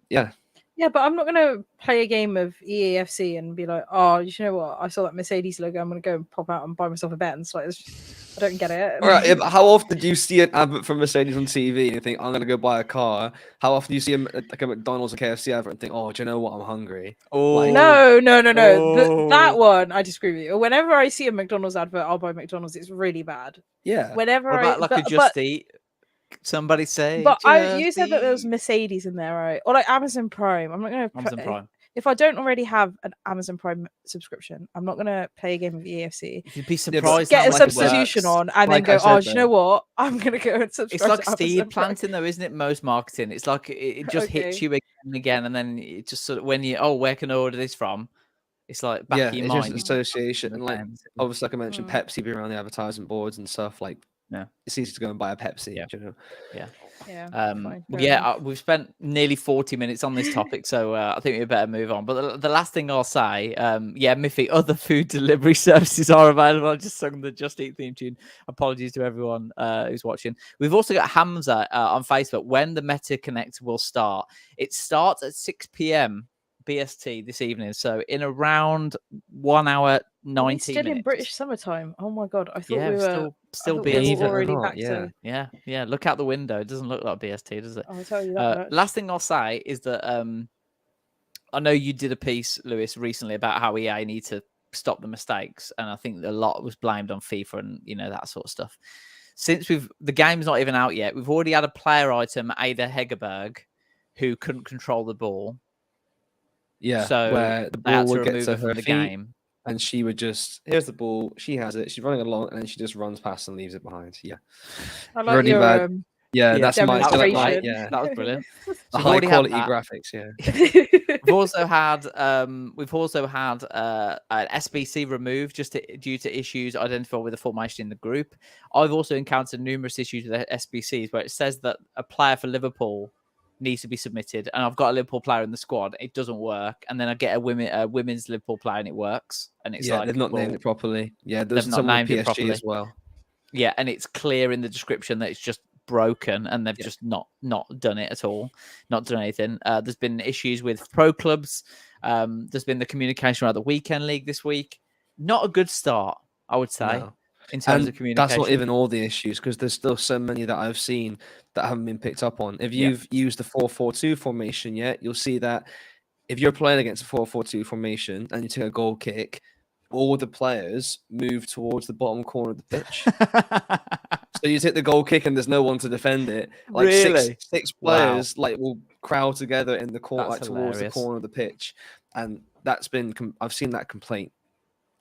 Speaker 8: yeah.
Speaker 7: Yeah, but I'm not going to play a game of EAFC and be like, oh, you know what? I saw that Mercedes logo. I'm going to go and pop out and buy myself a Benz. Like, I don't get it.
Speaker 8: All right, but how often do you see an advert for Mercedes on TV and you think, I'm going to go buy a car? How often do you see like a McDonald's or KFC advert and think, oh, do you know what? I'm hungry.
Speaker 1: Oh,
Speaker 8: like,
Speaker 7: no. That one, I disagree with you. Whenever I see a McDonald's advert, I'll buy McDonald's. It's really bad.
Speaker 8: Yeah.
Speaker 7: Whenever
Speaker 1: what about like a Just Eat? Somebody say,
Speaker 7: but you said that there was Mercedes in there, right? Or like Amazon Prime. I'm not going to
Speaker 1: Amazon Prime.
Speaker 7: If I don't already have an Amazon Prime subscription, I'm not going to play a game of EAFC.
Speaker 1: You'd be surprised.
Speaker 7: Get a
Speaker 1: how
Speaker 7: substitution on and
Speaker 8: like
Speaker 7: then go,
Speaker 8: said,
Speaker 7: do you know what? I'm going to go and subscribe.
Speaker 1: It's like
Speaker 7: to
Speaker 1: seed
Speaker 7: Amazon
Speaker 1: planting, though, isn't it? Most marketing, it's like it just hits you again and again, and then it just sort of when you where can I order this from? It's like back in your mind.
Speaker 8: Just association, and like obviously, like I mentioned, Pepsi being around the advertising boards and stuff. Like, it's easy to go and buy a Pepsi.
Speaker 1: Yeah.
Speaker 8: You know?
Speaker 1: Yeah. We've spent nearly 40 minutes on this topic, so I think we better move on. But the last thing I'll say, Miffy, other food delivery services are available. I just sung the Just Eat theme tune. Apologies to everyone who's watching. We've also got Hamza on Facebook. When the Meta Connect will start? It starts at 6 p.m. BST this evening, so in around 1 hour 90
Speaker 7: still
Speaker 1: minutes.
Speaker 7: in British summertime. Oh my god, I thought
Speaker 1: we were still BST.
Speaker 7: already back to.
Speaker 1: Yeah. Look out the window. It doesn't look like BST, does it?
Speaker 7: I'll tell you that.
Speaker 1: Last thing I'll say is that I know you did a piece, Lewis, recently about how EA need to stop the mistakes, and I think a lot was blamed on FIFA and that sort of stuff. Since the game's not even out yet, we've already had a player item, Ada Hegerberg, who couldn't control the ball.
Speaker 8: Yeah,
Speaker 1: so
Speaker 8: where the ball would get to her
Speaker 1: from the game,
Speaker 8: and she would just here's the ball. She has it. She's running along, and then she just runs past and leaves it behind. Yeah,
Speaker 7: I like really your,
Speaker 8: bad. That's my
Speaker 1: demonstration.
Speaker 8: Yeah,
Speaker 1: that was brilliant.
Speaker 8: The high quality graphics. Yeah,
Speaker 1: we've also had an SBC removed due to issues identified with the formation in the group. I've also encountered numerous issues with SBCs where it says that a player for Liverpool needs to be submitted, and I've got a Liverpool player in the squad, it doesn't work, and then I get a women's Liverpool player and it works, and it's like
Speaker 8: they've not named it properly. Yeah,
Speaker 1: they've not named it properly
Speaker 8: as well.
Speaker 1: Yeah, and it's clear in the description that it's just broken, and they've just not done it at all, not done anything. There's been issues with pro clubs. There's been the communication around the weekend league this week. Not a good start, I would say. No. In terms of communication.
Speaker 8: That's not even all the issues, because there's still so many that I've seen that haven't been picked up on. If you've used the 4-4-2 formation yet, you'll see that if you're playing against a 4-4-2 formation and you take a goal kick, all the players move towards the bottom corner of the pitch. So you take the goal kick and there's no one to defend it. Like
Speaker 1: really?
Speaker 8: six players will crowd together in the corner,
Speaker 1: That's
Speaker 8: towards the corner of the pitch, and that's been I've seen that complaint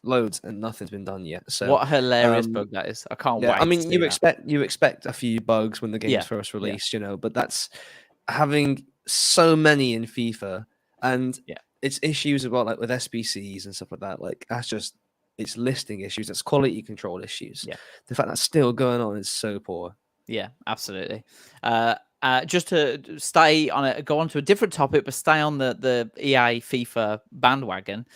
Speaker 8: loads and nothing's been done yet. So
Speaker 1: what a hilarious bug that is. I can't wait.
Speaker 8: I mean, you expect a few bugs when the game's first released, but that's having so many in FIFA And
Speaker 1: Yeah.
Speaker 8: it's issues about like with SBCs and stuff like that. Like it's listing issues, it's quality control issues.
Speaker 1: Yeah.
Speaker 8: The fact that's still going on is so poor.
Speaker 1: Yeah, absolutely. Just to stay on it, go on to a different topic, but stay on the EA FIFA bandwagon.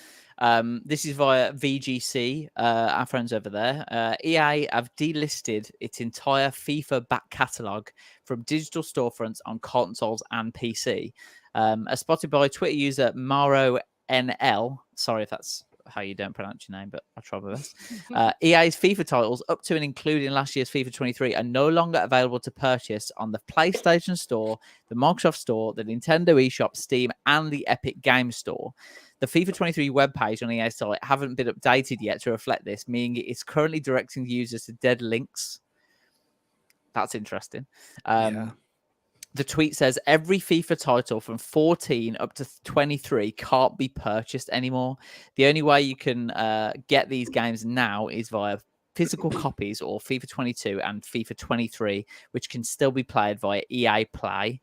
Speaker 1: This is via VGC, our friends over there. EA have delisted its entire FIFA back catalogue from digital storefronts on consoles and PC. As spotted by Twitter user Maro NL. Sorry if that's how you don't pronounce your name, but I'll try my best. EA's FIFA titles, up to and including last year's FIFA 23, are no longer available to purchase on the PlayStation Store, the Microsoft Store, the Nintendo eShop, Steam, and the Epic Games Store. The FIFA 23 webpage on EA's site haven't been updated yet to reflect this, meaning it's currently directing users to dead links. That's interesting.
Speaker 8: Yeah.
Speaker 1: The tweet says every FIFA title from 14 up to 23 can't be purchased anymore. The only way you can get these games now is via physical copies or FIFA 22 and FIFA 23, which can still be played via EA Play.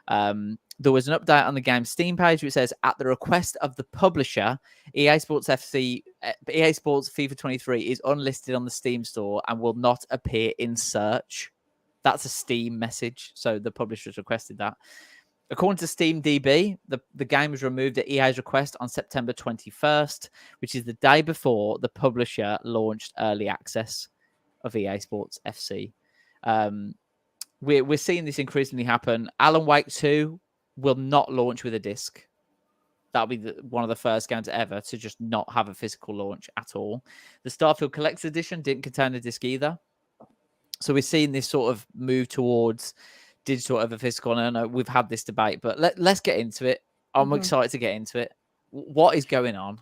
Speaker 1: There was an update on the game's Steam page which says, at the request of the publisher, EA Sports FIFA 23 is unlisted on the Steam store and will not appear in search. That's a Steam message, so the publishers requested that. According to SteamDB, the game was removed at EA's request on September 21st, which is the day before the publisher launched early access of EA Sports FC. We're seeing this increasingly happen. Alan Wake 2 will not launch with a disc. That'll be one of the first games ever to just not have a physical launch at all. The Starfield Collector's Edition didn't contain a disc either. So we're seeing this sort of move towards digital over physical. And I know we've had this debate, but let's get into it. I'm excited to get into it. What is going on?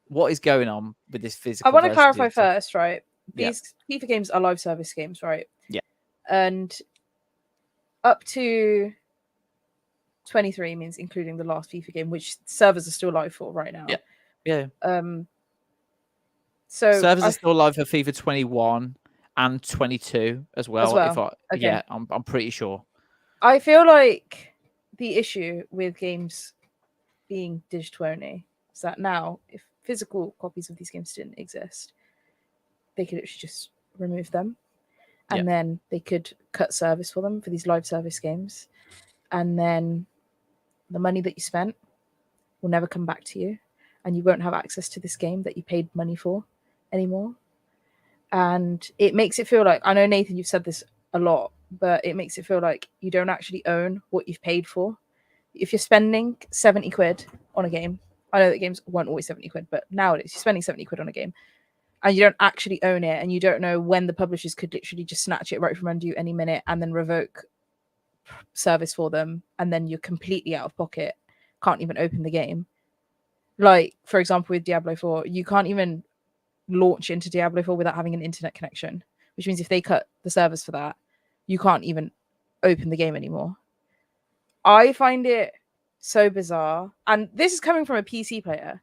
Speaker 1: What is going on with this physical?
Speaker 7: I want to clarify
Speaker 1: digital?
Speaker 7: first, right? These FIFA games are live service games, right?
Speaker 1: Yeah.
Speaker 7: And up to 23 means including the last FIFA game, which servers are still live for right now.
Speaker 1: Yeah.
Speaker 7: So
Speaker 1: servers are still live for FIFA 21 and 22 as well.
Speaker 7: Okay.
Speaker 1: Yeah, I'm pretty sure.
Speaker 7: I feel like the issue with games being digital only is that now, if physical copies of these games didn't exist, they could actually just remove them, and then they could cut service for them for these live service games, and then the money that you spent will never come back to you, and you won't have access to this game that you paid money for anymore. And it makes it feel like, I know, Nathan, you've said this a lot, but it makes it feel like you don't actually own what you've paid for. If you're spending 70 quid on a game, I know that games weren't always 70 quid, but nowadays you're spending 70 quid on a game and you don't actually own it, and you don't know when the publishers could literally just snatch it right from under you any minute and then revoke service for them, and then you're completely out of pocket, can't even open the game. Like, for example, with Diablo 4, you can't even launch into Diablo 4 without having an internet connection, which means if they cut the servers for that, you can't even open the game anymore. I find it so bizarre, and this is coming from a PC player.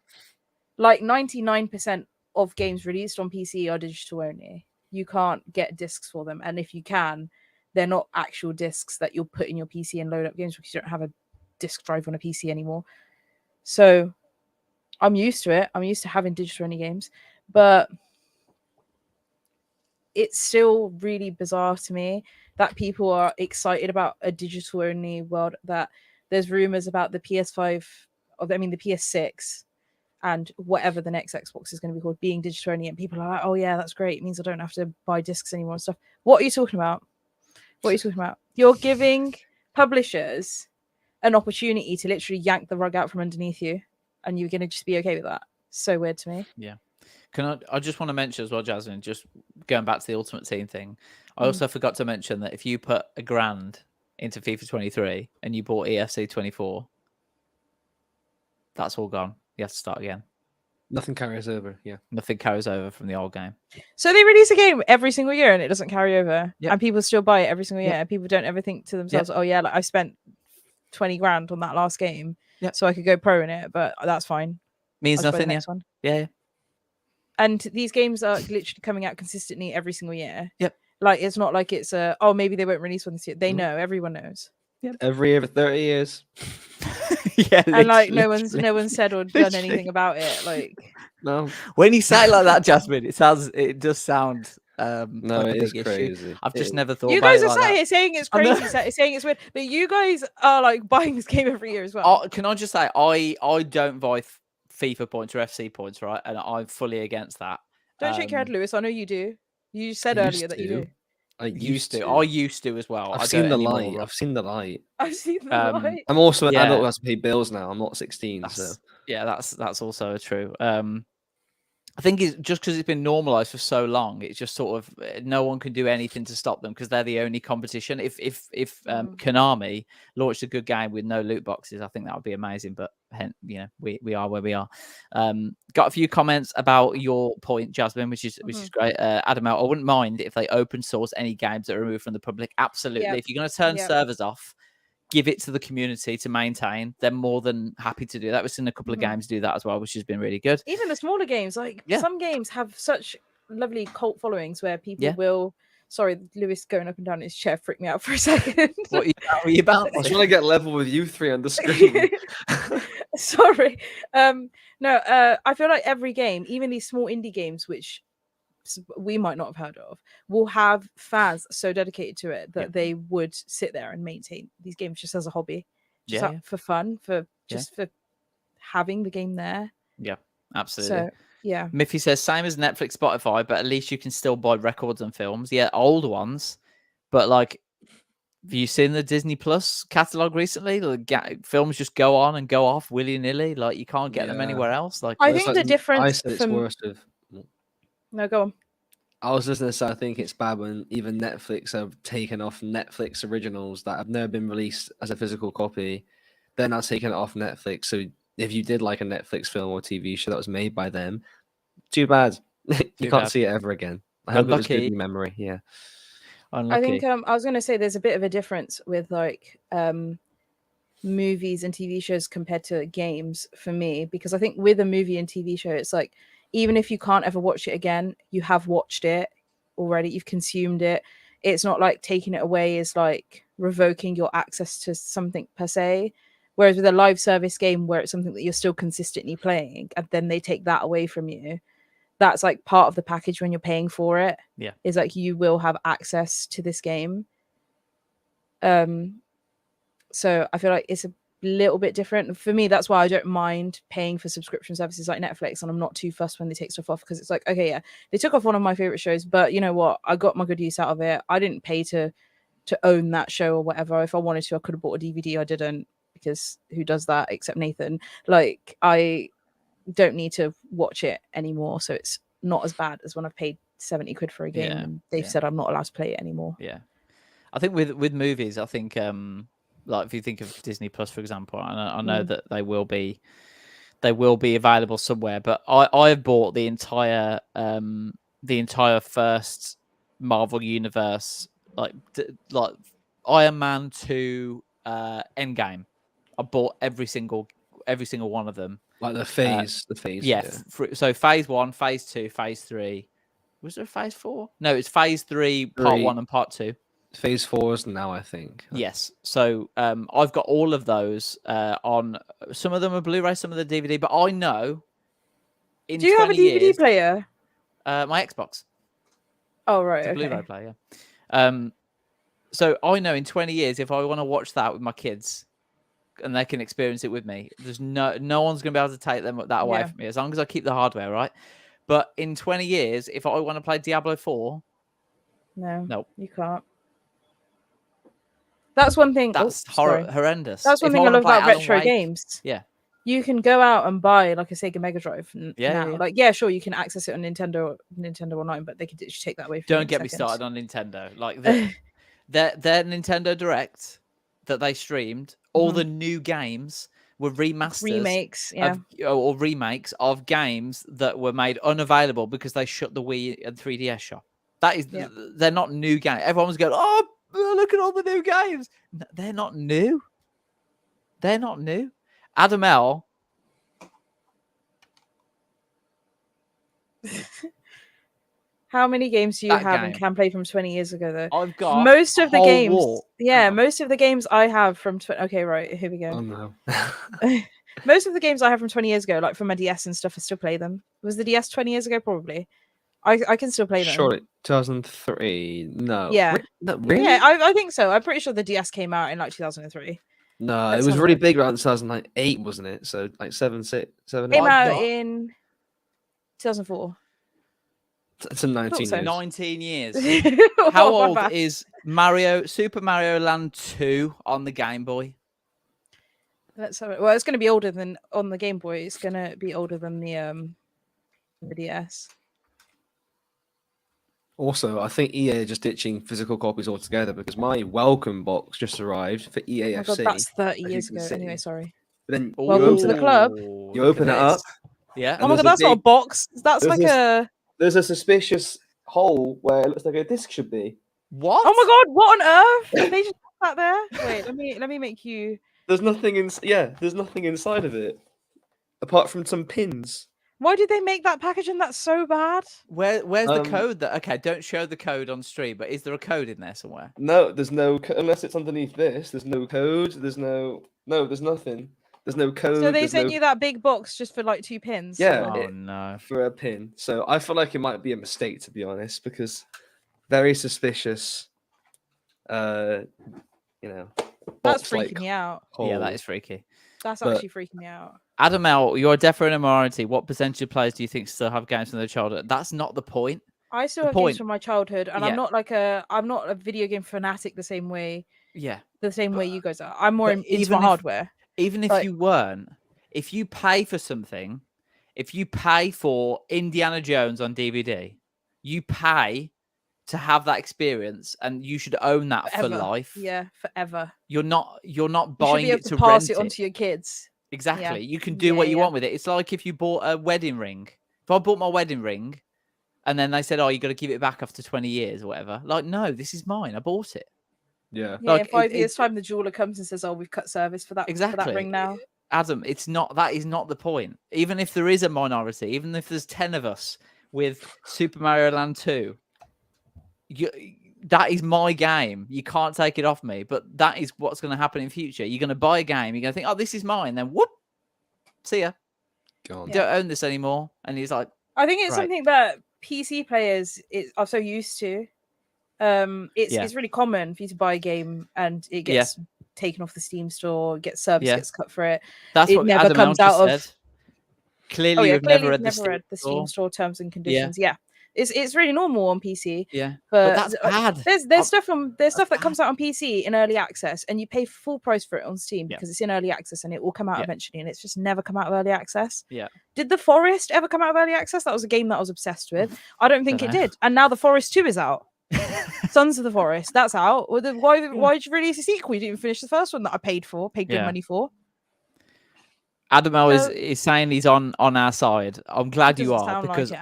Speaker 7: Like 99% of games released on PC are digital only. You can't get discs for them, and if you can, they're not actual discs that you'll put in your PC and load up games, because you don't have a disc drive on a PC anymore. So I'm used to it. I'm used to having digital only games, but it's still really bizarre to me that people are excited about a digital only world, that there's rumors about the PS5, the PS6 and whatever the next Xbox is going to be called being digital only, and people are like, oh yeah, that's great, it means I don't have to buy discs anymore and stuff. What are you talking about? You're giving publishers an opportunity to literally yank the rug out from underneath you, and you're going to just be okay with that. So weird to me.
Speaker 1: Yeah. I just want to mention as well, Jasmine, just going back to the Ultimate Team thing, I also forgot to mention that if you put $1,000 into FIFA 23 and you bought EFC 24, that's all gone. You have to start again.
Speaker 8: Nothing carries over. Yeah.
Speaker 1: Nothing carries over from the old game.
Speaker 7: So they release a game every single year and it doesn't carry over.
Speaker 1: Yep.
Speaker 7: And people still buy it every single year.
Speaker 1: Yep.
Speaker 7: And people don't ever think to themselves, oh yeah, like I spent 20 grand on that last game.
Speaker 1: Yep.
Speaker 7: So I could go pro in it, but that's fine.
Speaker 1: Means
Speaker 7: I'll just buy the
Speaker 1: nothing.
Speaker 7: next one.
Speaker 1: Yeah.
Speaker 7: And these games are literally coming out consistently every single year.
Speaker 1: Yep.
Speaker 7: Like, it's not like it's maybe they won't release one this year. They know, everyone knows.
Speaker 8: every year for 30 years.
Speaker 1: Yeah,
Speaker 7: And like no
Speaker 1: literally.
Speaker 7: one's said or done anything about it. Like
Speaker 8: No,
Speaker 1: When you say it like that, Jasmine, it does sound
Speaker 8: no,
Speaker 1: like a
Speaker 8: it is
Speaker 1: big issue.
Speaker 8: crazy.
Speaker 1: I've just
Speaker 8: It-
Speaker 1: never thought
Speaker 7: you
Speaker 1: about
Speaker 7: guys
Speaker 1: it
Speaker 7: are
Speaker 1: like
Speaker 7: sat
Speaker 1: that.
Speaker 7: here saying it's
Speaker 1: I know.
Speaker 7: crazy, saying it's weird, but you guys are like buying this game every year as well.
Speaker 1: Can I just say I don't buy FIFA points or FC points, right? And I'm fully against that.
Speaker 7: Don't shake your head, Lewis. I know you do. You said
Speaker 8: I
Speaker 7: earlier
Speaker 8: used
Speaker 7: that you
Speaker 8: to.
Speaker 7: do.
Speaker 8: I
Speaker 1: Used to. I used to as well.
Speaker 8: I've
Speaker 1: I
Speaker 8: seen
Speaker 1: don't
Speaker 8: the
Speaker 1: anymore,
Speaker 8: light.
Speaker 1: right?
Speaker 8: I've seen the light.
Speaker 7: I've seen the light.
Speaker 8: I'm also an adult
Speaker 1: Yeah.
Speaker 8: who has to pay bills now. I'm not 16, so
Speaker 1: That's also true. I think it's just because it's been normalized for so long. It's just sort of no one can do anything to stop them because they're the only competition. If Konami launched a good game with no loot boxes, I think that would be amazing. But we are where we are. Got a few comments about your point, Jasmine, which is great. Adam, I wouldn't mind if they open source any games that are removed from the public. Absolutely.
Speaker 7: Yep.
Speaker 1: If you're going to turn
Speaker 7: Yep.
Speaker 1: servers off, give it to the community to maintain. They're more than happy to do that. We've seen a couple of games do that as well, which has been really good.
Speaker 7: Even the smaller games, like some games have such lovely cult followings where people will. Sorry, Lewis going up and down in his chair freaked me out for a second.
Speaker 1: What are you about?
Speaker 8: I was trying to get level with you three on the screen.
Speaker 7: Sorry. No, I feel like every game, even these small indie games, which we might not have heard of, will have fans so dedicated to it that they would sit there and maintain these games just as a hobby, just for fun, for having the game there.
Speaker 1: Yeah, absolutely.
Speaker 7: So yeah,
Speaker 1: Miffy says same as Netflix, Spotify, but at least you can still buy records and films. Yeah, old ones, but like, have you seen the Disney Plus catalog recently? The films just go on and go off willy nilly. Like you can't get them anywhere else. Like
Speaker 7: I think the difference.
Speaker 8: I said it's worse with.
Speaker 7: No, go on.
Speaker 8: I was just going to say, I think it's bad when even Netflix have taken off Netflix originals that have never been released as a physical copy. They're now taking it off Netflix. So if you did like a Netflix film or TV show that was made by them, too bad. You can't see it ever again. I hope it was good in memory. Yeah.
Speaker 1: Unlucky.
Speaker 7: I think I was going to say there's a bit of a difference with like movies and TV shows compared to games for me, because I think with a movie and TV show, it's like, even if you can't ever watch it again, you have watched it already. You've consumed it. It's not like taking it away is like revoking your access to something per se. Whereas with a live service game where it's something that you're still consistently playing and then they take that away from you, that's like part of the package when you're paying for it.
Speaker 1: Yeah.
Speaker 7: Is like you will have access to this game. So I feel like it's a little bit different for me. That's why I don't mind paying for subscription services like Netflix, and I'm not too fussed when they take stuff off, because it's like, okay, yeah, they took off one of my favorite shows, but you know what, I got my good use out of it. I didn't pay to own that show or whatever. If I wanted to, I could have bought a DVD. I didn't, because who does that except Nathan? Like, I don't need to watch it anymore, so it's not as bad as when I've paid 70 quid for a game and they've said I'm not allowed to play it anymore.
Speaker 1: Yeah, I think with movies, I think like if you think of Disney Plus, for example, I know that they will be available somewhere, but I have bought the entire first Marvel universe, like Iron Man to Endgame. I bought every single one of them.
Speaker 8: Like the phase.
Speaker 1: Yeah. So phase 1, phase 2, phase 3. Was there a phase 4? No, it's phase 3, part 1 and part 2.
Speaker 8: Phase 4 is now, I think.
Speaker 1: Yes. So I've got all of those on. Some of them are Blu-ray, some of the DVD. But I know.
Speaker 7: Do you have a DVD player?
Speaker 1: My Xbox.
Speaker 7: Oh right,
Speaker 1: it's a Blu-ray player. So I know in 20 years, if I want to watch that with my kids, and they can experience it with me, there's no one's going to be able to take that away from me, as long as I keep the hardware right. But in 20 years, if I want to play Diablo 4,
Speaker 7: no, you can't. That's one thing.
Speaker 1: That's horrendous.
Speaker 7: That's one thing I love about retro games.
Speaker 1: Yeah.
Speaker 7: You can go out and buy like a Sega Mega Drive now.
Speaker 1: Yeah.
Speaker 7: Like, sure, you can access it on Nintendo Online, but they could just take that away from you.
Speaker 1: Don't get me started on Nintendo. Like their Nintendo Direct that they streamed, all the new games were remasters,
Speaker 7: remakes,
Speaker 1: or remakes of games that were made unavailable because they shut the Wii and 3DS shop. That is, they're not new games. Everyone was going, oh, look at all the new games. They're not new. They're not new. Adam L.
Speaker 7: How many games do you
Speaker 1: That
Speaker 7: have and
Speaker 1: game.
Speaker 7: can play from 20 years ago though?
Speaker 1: I've got
Speaker 7: Most of the
Speaker 1: whole
Speaker 7: games.
Speaker 1: wall.
Speaker 7: Yeah, most of the games I have from okay, right, here we go.
Speaker 8: Oh no.
Speaker 7: Most of the games I have from 20 years ago, like from my DS and stuff, I still play them. Was the DS 20 years ago? Probably. I can still play them.
Speaker 8: Surely 2003. No.
Speaker 7: Yeah.
Speaker 8: No, really?
Speaker 7: Yeah, I think so. I'm pretty sure the DS came out in like 2003.
Speaker 8: No,
Speaker 7: Let's
Speaker 8: it was
Speaker 7: have a
Speaker 8: really
Speaker 7: look.
Speaker 8: big around 2008, wasn't it? So like 7, 6, 7, 8.
Speaker 7: Came out
Speaker 1: got-
Speaker 7: in 2004.
Speaker 8: It's in 19
Speaker 7: so.
Speaker 8: years.
Speaker 1: 19 years.
Speaker 7: Oh,
Speaker 1: How
Speaker 7: my
Speaker 1: old
Speaker 7: bad.
Speaker 1: is Super Mario Land 2 on the Game Boy?
Speaker 7: Let's have it. Well, it's going to be older than on the Game Boy. It's going to be older than the DS.
Speaker 8: Also, I think EA are just ditching physical copies altogether because my welcome box just arrived for EA
Speaker 7: Oh my
Speaker 8: FC.
Speaker 7: God, that's 30
Speaker 8: you
Speaker 7: years
Speaker 8: can
Speaker 7: ago.
Speaker 8: see.
Speaker 7: Anyway, sorry.
Speaker 8: But then
Speaker 7: Welcome to the club.
Speaker 1: Ooh,
Speaker 8: You
Speaker 1: look
Speaker 8: open
Speaker 1: at
Speaker 8: it up.
Speaker 1: this. Yeah.
Speaker 7: Oh my
Speaker 8: there's
Speaker 7: God,
Speaker 8: a
Speaker 7: that's not a
Speaker 8: big-
Speaker 7: box. That's
Speaker 8: there's
Speaker 7: like
Speaker 8: this-
Speaker 7: a.
Speaker 8: There's a suspicious hole where it looks like a disc should be.
Speaker 1: What?
Speaker 7: Oh my God, what on earth? They just put that there. Wait, let me make you.
Speaker 8: There's nothing there's nothing inside of it apart from some pins.
Speaker 7: Why did they make that packaging that's so bad?
Speaker 1: Where's the
Speaker 8: Um,
Speaker 1: code? Okay, don't show the code on stream, but is there a code in there somewhere?
Speaker 8: No, there's no unless it's underneath this. There's no code. There's there's nothing. There's no code.
Speaker 7: So they
Speaker 8: there's
Speaker 7: sent
Speaker 8: no,
Speaker 7: you that big box just for like 2 pins.
Speaker 8: Yeah.
Speaker 1: Oh
Speaker 8: it-
Speaker 1: no.
Speaker 8: for a pin. So I feel like it might be a mistake, to be honest, because very suspicious. You know,
Speaker 7: That's
Speaker 8: box-like
Speaker 7: freaking me out.
Speaker 1: Yeah, that
Speaker 8: hole.
Speaker 1: is freaky.
Speaker 7: That's
Speaker 8: But-
Speaker 7: actually freaking me out.
Speaker 1: Adam L, you're definitely a minority. What percentage of players do you think still have games from their childhood? That's not the point.
Speaker 7: I still
Speaker 1: The
Speaker 7: have
Speaker 1: point-
Speaker 7: games from my childhood, and
Speaker 1: Yeah.
Speaker 7: I'm not a video game fanatic the same way
Speaker 1: Yeah.
Speaker 7: you guys are. I'm more
Speaker 1: but
Speaker 7: into
Speaker 1: even
Speaker 7: my
Speaker 1: if-
Speaker 7: hardware.
Speaker 1: Even if
Speaker 7: Like-
Speaker 1: you weren't, if you pay for something, if you pay for Indiana Jones on DVD, you pay to have that experience, and you should own that for
Speaker 7: Forever.
Speaker 1: life.
Speaker 7: Yeah, forever.
Speaker 1: You're not
Speaker 7: You should
Speaker 1: buying
Speaker 7: be able
Speaker 1: it
Speaker 7: to
Speaker 1: to
Speaker 7: pass
Speaker 1: rent
Speaker 7: it on to your kids.
Speaker 1: Exactly. You can do what you
Speaker 7: Yeah.
Speaker 1: want with it. It's like if you bought a wedding ring. If I bought my wedding ring and then they said, "Oh, you got to give it back after 20 years or whatever." Like, no, this is mine. I bought it.
Speaker 8: Yeah.
Speaker 7: Yeah,
Speaker 1: Like,
Speaker 7: in 5
Speaker 1: it-
Speaker 7: years'
Speaker 1: it-
Speaker 7: time, the jeweler comes and says, "Oh, we've cut service for that
Speaker 1: Exactly.
Speaker 7: ring now."
Speaker 1: Adam, that is not the point. Even if there is a minority, even if there's 10 of us with Super Mario Land 2, that is my game. You can't take it off me. But that is what's going to happen in future. You're going to buy a game. You're going to think, "Oh, this is mine." Then whoop, see ya.
Speaker 8: Gone.
Speaker 1: You don't own this anymore. And he's like,
Speaker 7: I think it's
Speaker 1: Right.
Speaker 7: something that PC players are so used to. It's really common for you to buy a game and it gets taken off the Steam store, gets cut for it.
Speaker 1: "That's
Speaker 7: It
Speaker 1: what
Speaker 7: never
Speaker 1: Adam
Speaker 7: comes
Speaker 1: L
Speaker 7: out
Speaker 1: just
Speaker 7: of-
Speaker 1: said." Clearly, you've
Speaker 7: Clearly
Speaker 1: never
Speaker 7: you've
Speaker 1: read the
Speaker 7: Steam
Speaker 1: store.
Speaker 7: store terms and conditions. Yeah. It's really normal on PC.
Speaker 1: Yeah,
Speaker 7: But
Speaker 1: that's bad.
Speaker 7: There's stuff that comes out on PC in early access, and you pay full price for it on Steam because it's in early access, and it will come out eventually, and it's just never come out of early access.
Speaker 1: Yeah.
Speaker 7: Did The Forest ever come out of early access? That was a game that I was obsessed with. I don't think it
Speaker 1: Dunno.
Speaker 7: did, and now The Forest 2 is out. Sons of the Forest, that's out. Why did you release a sequel? You didn't even finish the first one that I paid good
Speaker 1: Yeah.
Speaker 7: money for.
Speaker 1: Adam L
Speaker 7: So-
Speaker 1: is saying he's on our side. I'm glad you
Speaker 7: Doesn't
Speaker 1: are
Speaker 7: sound like
Speaker 1: because
Speaker 7: it,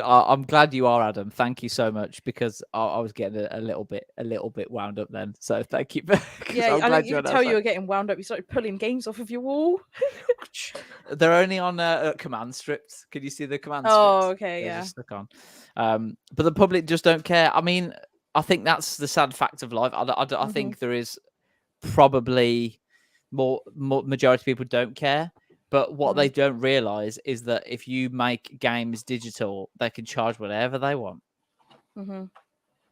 Speaker 1: I'm glad you are, Adam. Thank you so much because I was getting a little bit wound up then. So thank you. 'cause
Speaker 7: Yeah,
Speaker 1: I'm
Speaker 7: I
Speaker 1: glad
Speaker 7: think you
Speaker 1: you're
Speaker 7: could
Speaker 1: on
Speaker 7: tell
Speaker 1: our
Speaker 7: you were
Speaker 1: side.
Speaker 7: getting wound up. You started pulling games off of your wall.
Speaker 1: They're only on command strips. Can you see the command
Speaker 7: Oh,
Speaker 1: strips?
Speaker 7: okay,
Speaker 1: They're
Speaker 7: yeah.
Speaker 1: just stuck on. But the public just don't care. I mean, I think that's the sad fact of life. I
Speaker 7: Mm-hmm.
Speaker 1: think there is probably more majority of people don't care. But what
Speaker 7: Mm-hmm.
Speaker 1: they don't realize is that if you make games digital, they can charge whatever they want
Speaker 7: Mhm.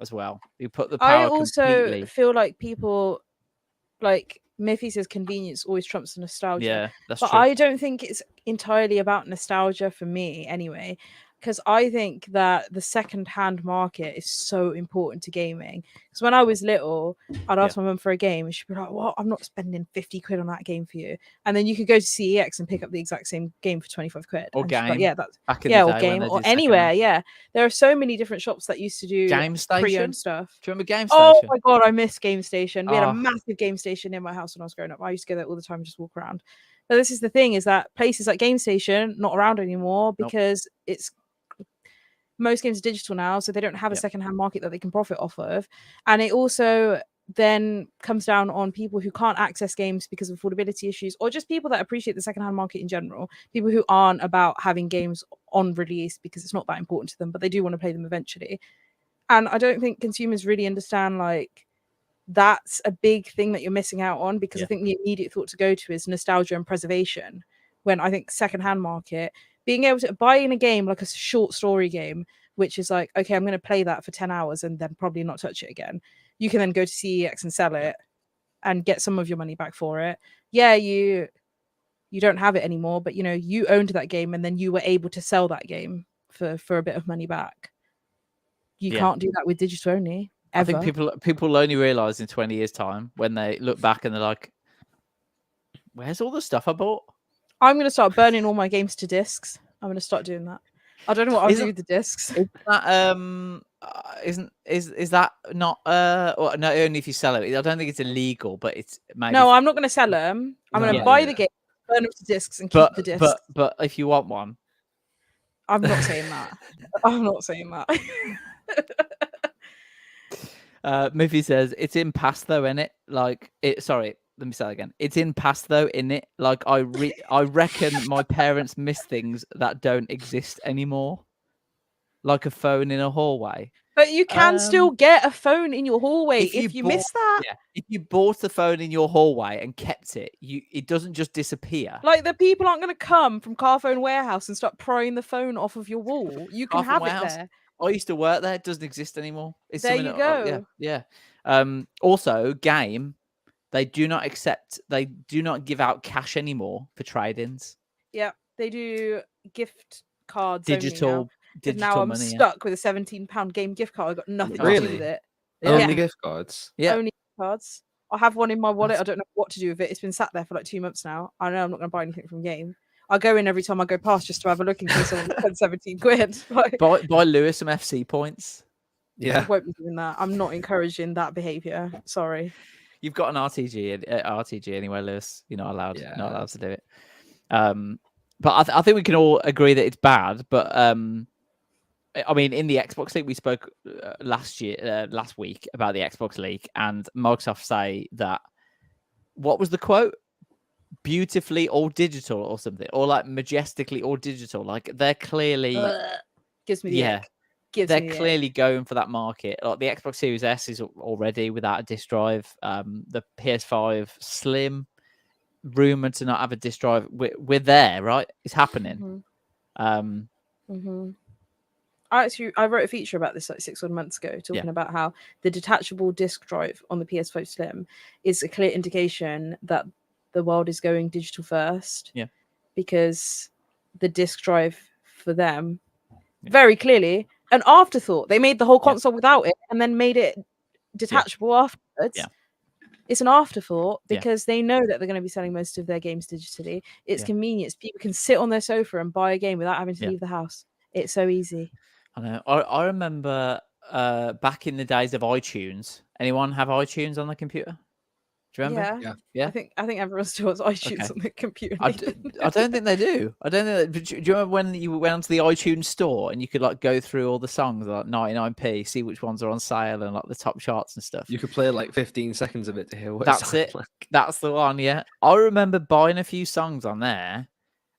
Speaker 1: as well. You put the
Speaker 7: I
Speaker 1: power
Speaker 7: also
Speaker 1: completely.
Speaker 7: feel like people like Miffy says convenience always trumps nostalgia.
Speaker 1: Yeah, that's
Speaker 7: but
Speaker 1: true.
Speaker 7: I don't think it's entirely about nostalgia for me anyway, because I think that the second-hand market is so important to gaming. Because when I was little, I'd ask my mum for a game, and she'd be like, "What? I'm not spending 50 quid on that game for you." And then you could go to CEX and pick up the exact same game for 25 quid.
Speaker 1: Or
Speaker 7: And she'd be like,
Speaker 1: game.
Speaker 7: yeah, that's
Speaker 1: Back in
Speaker 7: yeah,
Speaker 1: the
Speaker 7: or
Speaker 1: day when
Speaker 7: game,
Speaker 1: they
Speaker 7: or
Speaker 1: did second
Speaker 7: anywhere.
Speaker 1: hand.
Speaker 7: Yeah, there are so many different shops that used to do
Speaker 1: Game Station.
Speaker 7: pre-owned stuff.
Speaker 1: Do you remember Game
Speaker 7: Oh
Speaker 1: Station?
Speaker 7: my god, I miss Game Station. We had
Speaker 1: Oh.
Speaker 7: a massive Game Station in my house when I was growing up. I used to go there all the time and just walk around. But this is the thing: is that places like Game Station not around anymore because it's most games are digital now, so they don't have a second-hand market that they can profit off of, and it also then comes down on people who can't access games because of affordability issues, or just people that appreciate the second-hand market in general. People who aren't about having games on release because it's not that important to them, but they do want to play them eventually. And I don't think consumers really understand like that's a big thing that you're missing out on, because I think the immediate thought to go to is nostalgia and preservation, when I think secondhand market, being able to buy in a game like a short story game, which is like, okay, I'm going to play that for 10 hours and then probably not touch it again. You can then go to CEX and sell it and get some of your money back for it. Yeah, you don't have it anymore, but you know, you owned that game and then you were able to sell that game for a bit of money back. You can't do that with digital only. Ever.
Speaker 1: I think people only realize in 20 years' time when they look back and they're like, "Where's all the stuff I bought?"
Speaker 7: I'm going to start burning all my games to discs. I'm going to start doing that. I don't know what I'll do with the discs.
Speaker 1: Is that not well, not only if you sell it? I don't think it's illegal, but it's maybe.
Speaker 7: No, I'm not going to sell them. I'm going to buy the game, burn them to discs, and keep the discs.
Speaker 1: But if you want one,
Speaker 7: I'm not saying that. I'm not saying that.
Speaker 1: Miffy says it's in past though, innit? Like it. Sorry, let me say that again. It's in past though, innit? Like I reckon my parents miss things that don't exist anymore, like a phone in a hallway.
Speaker 7: But you can still get a phone in your hallway if you miss that.
Speaker 1: Yeah, if you bought the phone in your hallway and kept it, it doesn't just disappear.
Speaker 7: Like the people aren't going to come from Carphone Warehouse and start prying the phone off of your wall. You can have it there.
Speaker 1: I used to work there. It doesn't exist anymore. It's
Speaker 7: there you go.
Speaker 1: Yeah. Also, game. They do not give out cash anymore for trade-ins.
Speaker 7: Yeah, they do gift cards.
Speaker 1: Digital
Speaker 7: now I'm
Speaker 1: money,
Speaker 7: stuck with a £17 game gift card. I got nothing to do with it.
Speaker 8: Only gift cards.
Speaker 1: Yeah,
Speaker 7: only gift cards. I have one in my wallet. I don't know what to do with it. It's been sat there for like 2 months now. I know I'm not going to buy anything from game. I go in every time I go past just to have a look in case someone spent 17 quid. Like,
Speaker 1: buy Lewis some FC points.
Speaker 7: I won't be doing that. I'm not encouraging that behaviour. Sorry.
Speaker 1: You've got an RTG anyway, Lewis. You're not allowed. Not allowed to do it. But I think we can all agree that it's bad. But I mean, in the Xbox League, we spoke last week about the Xbox League, and Microsoft say that what was the quote? Beautifully all digital or something, or like majestically all digital. Like they're clearly
Speaker 7: gives me the ick.
Speaker 1: They're clearly going for that market. Like the Xbox Series S is already without a disc drive. The PS5 Slim rumored to not have a disc drive. We're there, right? It's happening.
Speaker 7: Mm-hmm. I wrote a feature about this like 6 months ago, talking about how the detachable disc drive on the PS5 Slim is a clear indication that the world is going digital first. Yeah, because the disc drive for them, very clearly, an afterthought. They made the whole console without it, and then made it detachable afterwards. Yeah. It's an afterthought because they know that they're going to be selling most of their games digitally. It's convenience. People can sit on their sofa and buy a game without having to leave the house. It's so easy.
Speaker 1: I know. I remember back in the days of iTunes. Anyone have iTunes on the computer? Do you remember? Yeah.
Speaker 7: I think everyone still has iTunes on the computer.
Speaker 1: I don't think they do. I don't think. Do you remember when you went onto the iTunes store and you could like go through all the songs like 99p, see which ones are on sale and like the top charts and stuff?
Speaker 8: You could play like 15 seconds of it to hear what.
Speaker 1: That's it. Like. That's the one. Yeah, I remember buying a few songs on there,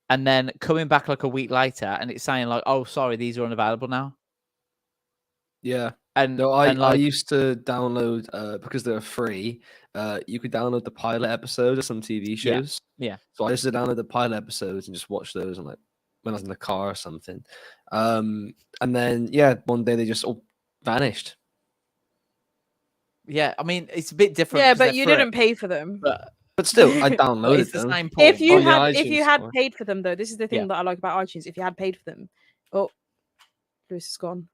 Speaker 1: and then coming back like a week later, and it's saying like, "Oh, sorry, these are unavailable now."
Speaker 8: Yeah. And no, I used to download because they're free. You could download the pilot episodes of some TV shows.
Speaker 1: Yeah.
Speaker 8: So I used to download the pilot episodes and just watch those and like when I was in the car or something. And then one day they just all vanished.
Speaker 1: Yeah, I mean it's a bit different.
Speaker 7: Yeah, but you didn't pay for them.
Speaker 8: But still, I downloaded them.
Speaker 1: The same point.
Speaker 7: If you had paid for them though, this is the thing that I like about iTunes. If you had paid for them, Lewis is gone.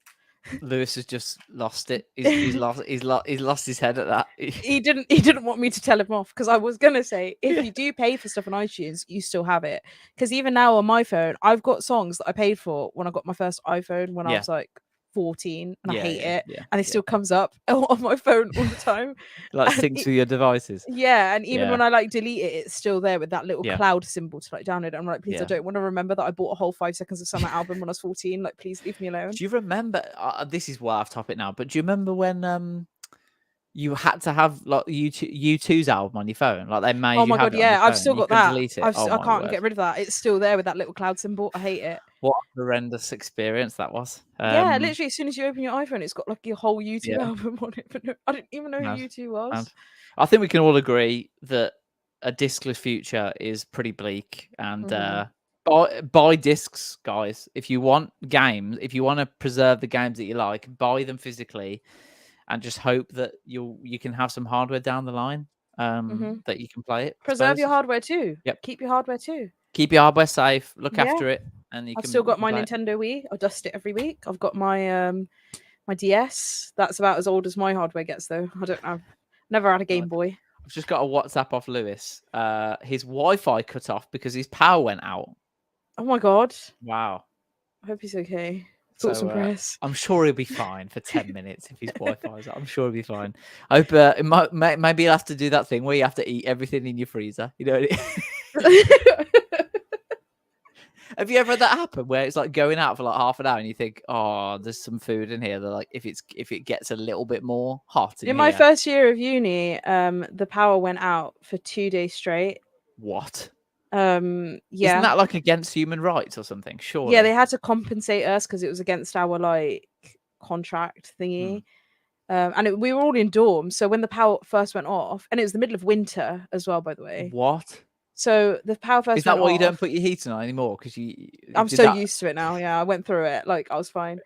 Speaker 1: Lewis has just lost it. He's lost his head at that.
Speaker 7: He didn't want me to tell him off because I was gonna say if you do pay for stuff on iTunes, you still have it. Because even now on my phone, I've got songs that I paid for when I got my first iPhone when I was like 14, and I hate it, and it still comes up on my phone all the time.
Speaker 1: Like syncs with your devices.
Speaker 7: Yeah, and even when I like delete it, it's still there with that little cloud symbol to like download it. I'm like, please, I don't want to remember that I bought a whole 5 Seconds of Summer album when I was 14. Like, please leave me alone.
Speaker 1: Do you remember? This is way off topic now, but do you remember when you had to have like U2's album on your phone. Like they made
Speaker 7: Oh
Speaker 1: you
Speaker 7: my
Speaker 1: have
Speaker 7: god,
Speaker 1: it on your
Speaker 7: yeah, I've
Speaker 1: phone.
Speaker 7: still
Speaker 1: You
Speaker 7: got
Speaker 1: couldn't
Speaker 7: that.
Speaker 1: delete it.
Speaker 7: I
Speaker 1: Oh my
Speaker 7: can't
Speaker 1: word.
Speaker 7: get rid of that. It's still there with that little cloud symbol. I hate it.
Speaker 1: What a horrendous experience that was.
Speaker 7: Yeah, literally, as soon as you open your iPhone, it's got like your whole U2
Speaker 1: Yeah.
Speaker 7: album on it. But no, I didn't even know who
Speaker 1: Mad,
Speaker 7: U2 was.
Speaker 1: mad. I think we can all agree that a discless future is pretty bleak. And buy discs, guys. If you want games, if you want to preserve the games that you like, buy them physically, and just hope that you can have some hardware down the line that you can play it. I
Speaker 7: Preserve
Speaker 1: suppose.
Speaker 7: your hardware too.
Speaker 1: Yep.
Speaker 7: Keep your hardware too.
Speaker 1: Keep your hardware safe. Look
Speaker 7: Yeah.
Speaker 1: after it, and
Speaker 7: I've still got my Nintendo Wii. I dust it every week. I've got my my DS. That's about as old as my hardware gets, though. I don't know. Never had a Game Boy.
Speaker 1: I've just got a WhatsApp off Lewis. His Wi-Fi cut off because his power went out.
Speaker 7: Oh my god.
Speaker 1: Wow.
Speaker 7: I hope he's okay. Thoughts and prayers.
Speaker 1: I'm sure he'll be fine for 10 minutes if his Wi-Fi is out. I'm sure he'll be fine. I hope maybe you'll have to do that thing where you have to eat everything in your freezer. You know. Have you ever had that happen where it's like going out for like half an hour and you think, oh, there's some food in here that like if it gets a little bit more hot
Speaker 7: in my first year of uni, the power went out for 2 days straight.
Speaker 1: What?
Speaker 7: Yeah.
Speaker 1: Isn't that like against human rights or something? Sure.
Speaker 7: Yeah, they had to compensate us because it was against our like contract thingy. And we were all in dorms. So when the power first went off, and it was the middle of winter as well, by the way.
Speaker 1: What?
Speaker 7: So the power first.
Speaker 1: Is that
Speaker 7: went
Speaker 1: why
Speaker 7: off.
Speaker 1: you don't put your heating on anymore? Because
Speaker 7: I'm so used to it now. Yeah, I went through it. Like I was fine.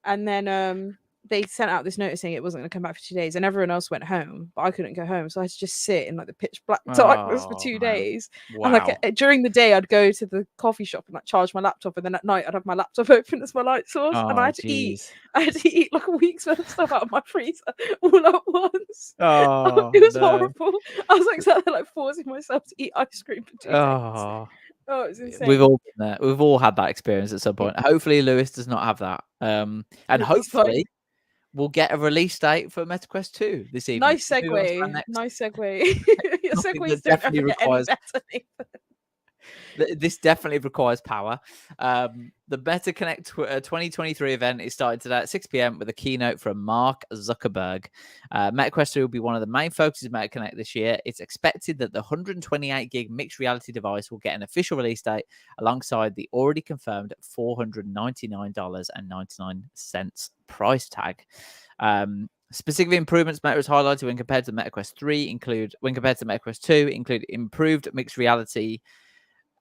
Speaker 7: And then they sent out this notice saying it wasn't going to come back for 2 days, and everyone else went home, but I couldn't go home, so I had to just sit in like the pitch black darkness for 2 days.
Speaker 1: Wow.
Speaker 7: And like during the day, I'd go to the coffee shop and like charge my laptop, and then at night I'd have my laptop open as my light source, and I had to eat. I had to eat like a week's worth of stuff out of my freezer all at once.
Speaker 1: Oh,
Speaker 7: it was horrible. I was like sat there like forcing myself to eat ice cream for 2 days.
Speaker 1: Oh,
Speaker 7: it's insane.
Speaker 1: we've all been there. We've all had that experience at some point. Hopefully, Lewis does not have that. And hopefully, we'll get a release date for MetaQuest 2 this evening.
Speaker 7: Nice segue. Nice segue. Your segues definitely requires.
Speaker 1: This definitely requires power. The Meta Connect 2023 event is starting today at 6 p.m. with a keynote from Mark Zuckerberg. MetaQuest 2 will be one of the main focuses of Meta Connect this year. It's expected that the 128 gig mixed reality device will get an official release date alongside the already confirmed $499.99 price tag. Specific improvements Meta has highlighted when compared to MetaQuest 3 include improved mixed reality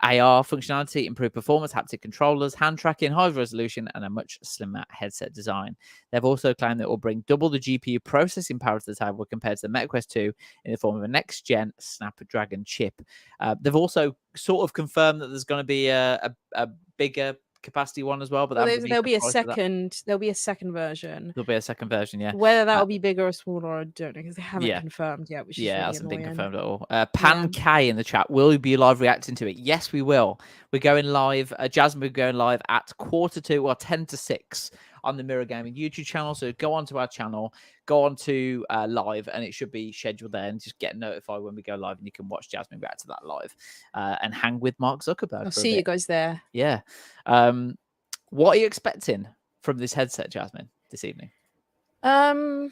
Speaker 1: AR functionality, improved performance, haptic controllers, hand tracking, high resolution, and a much slimmer headset design. They've also claimed that it will bring double the GPU processing power to the table compared to the MetaQuest 2 in the form of a next-gen Snapdragon chip. They've also sort of confirmed that there's going to be a bigger capacity one as well, but
Speaker 7: there'll be a second. There'll be a second version.
Speaker 1: There'll be a second version, yeah.
Speaker 7: Whether that'll be bigger or smaller, I don't know because they haven't confirmed yet. Which is really
Speaker 1: hasn't
Speaker 7: annoying.
Speaker 1: been confirmed at all. Pan K in the chat. Will you be live reacting to it? Yes, we will. We're going live. Jasmine, we're going live at 10 to 6 on the Mirror Gaming YouTube channel. So go onto our channel, go on to live, and it should be scheduled there. And just get notified when we go live, and you can watch Jasmine react to that live and hang with Mark Zuckerberg.
Speaker 7: I'll see you guys there.
Speaker 1: Yeah. What are you expecting from this headset, Jasmine, this evening?
Speaker 7: I'm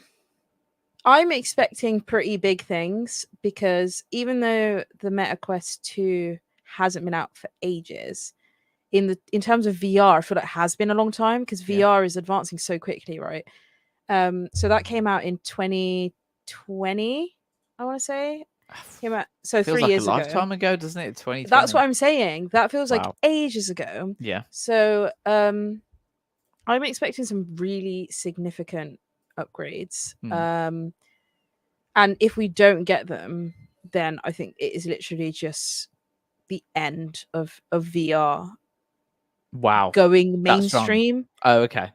Speaker 7: expecting pretty big things because even though the Meta Quest 2 hasn't been out for ages, in terms of VR, I feel like it has been a long time because VR is advancing so quickly, right? So that came out in 2020, I want to say. Came out so
Speaker 1: feels
Speaker 7: 3
Speaker 1: like
Speaker 7: years
Speaker 1: a lifetime ago, doesn't it? 2020.
Speaker 7: That's what I'm saying. That feels like ages ago.
Speaker 1: Yeah.
Speaker 7: So I'm expecting some really significant upgrades. And if we don't get them, then I think it is literally just the end of VR.
Speaker 1: Wow.
Speaker 7: Going mainstream.
Speaker 1: Oh, okay.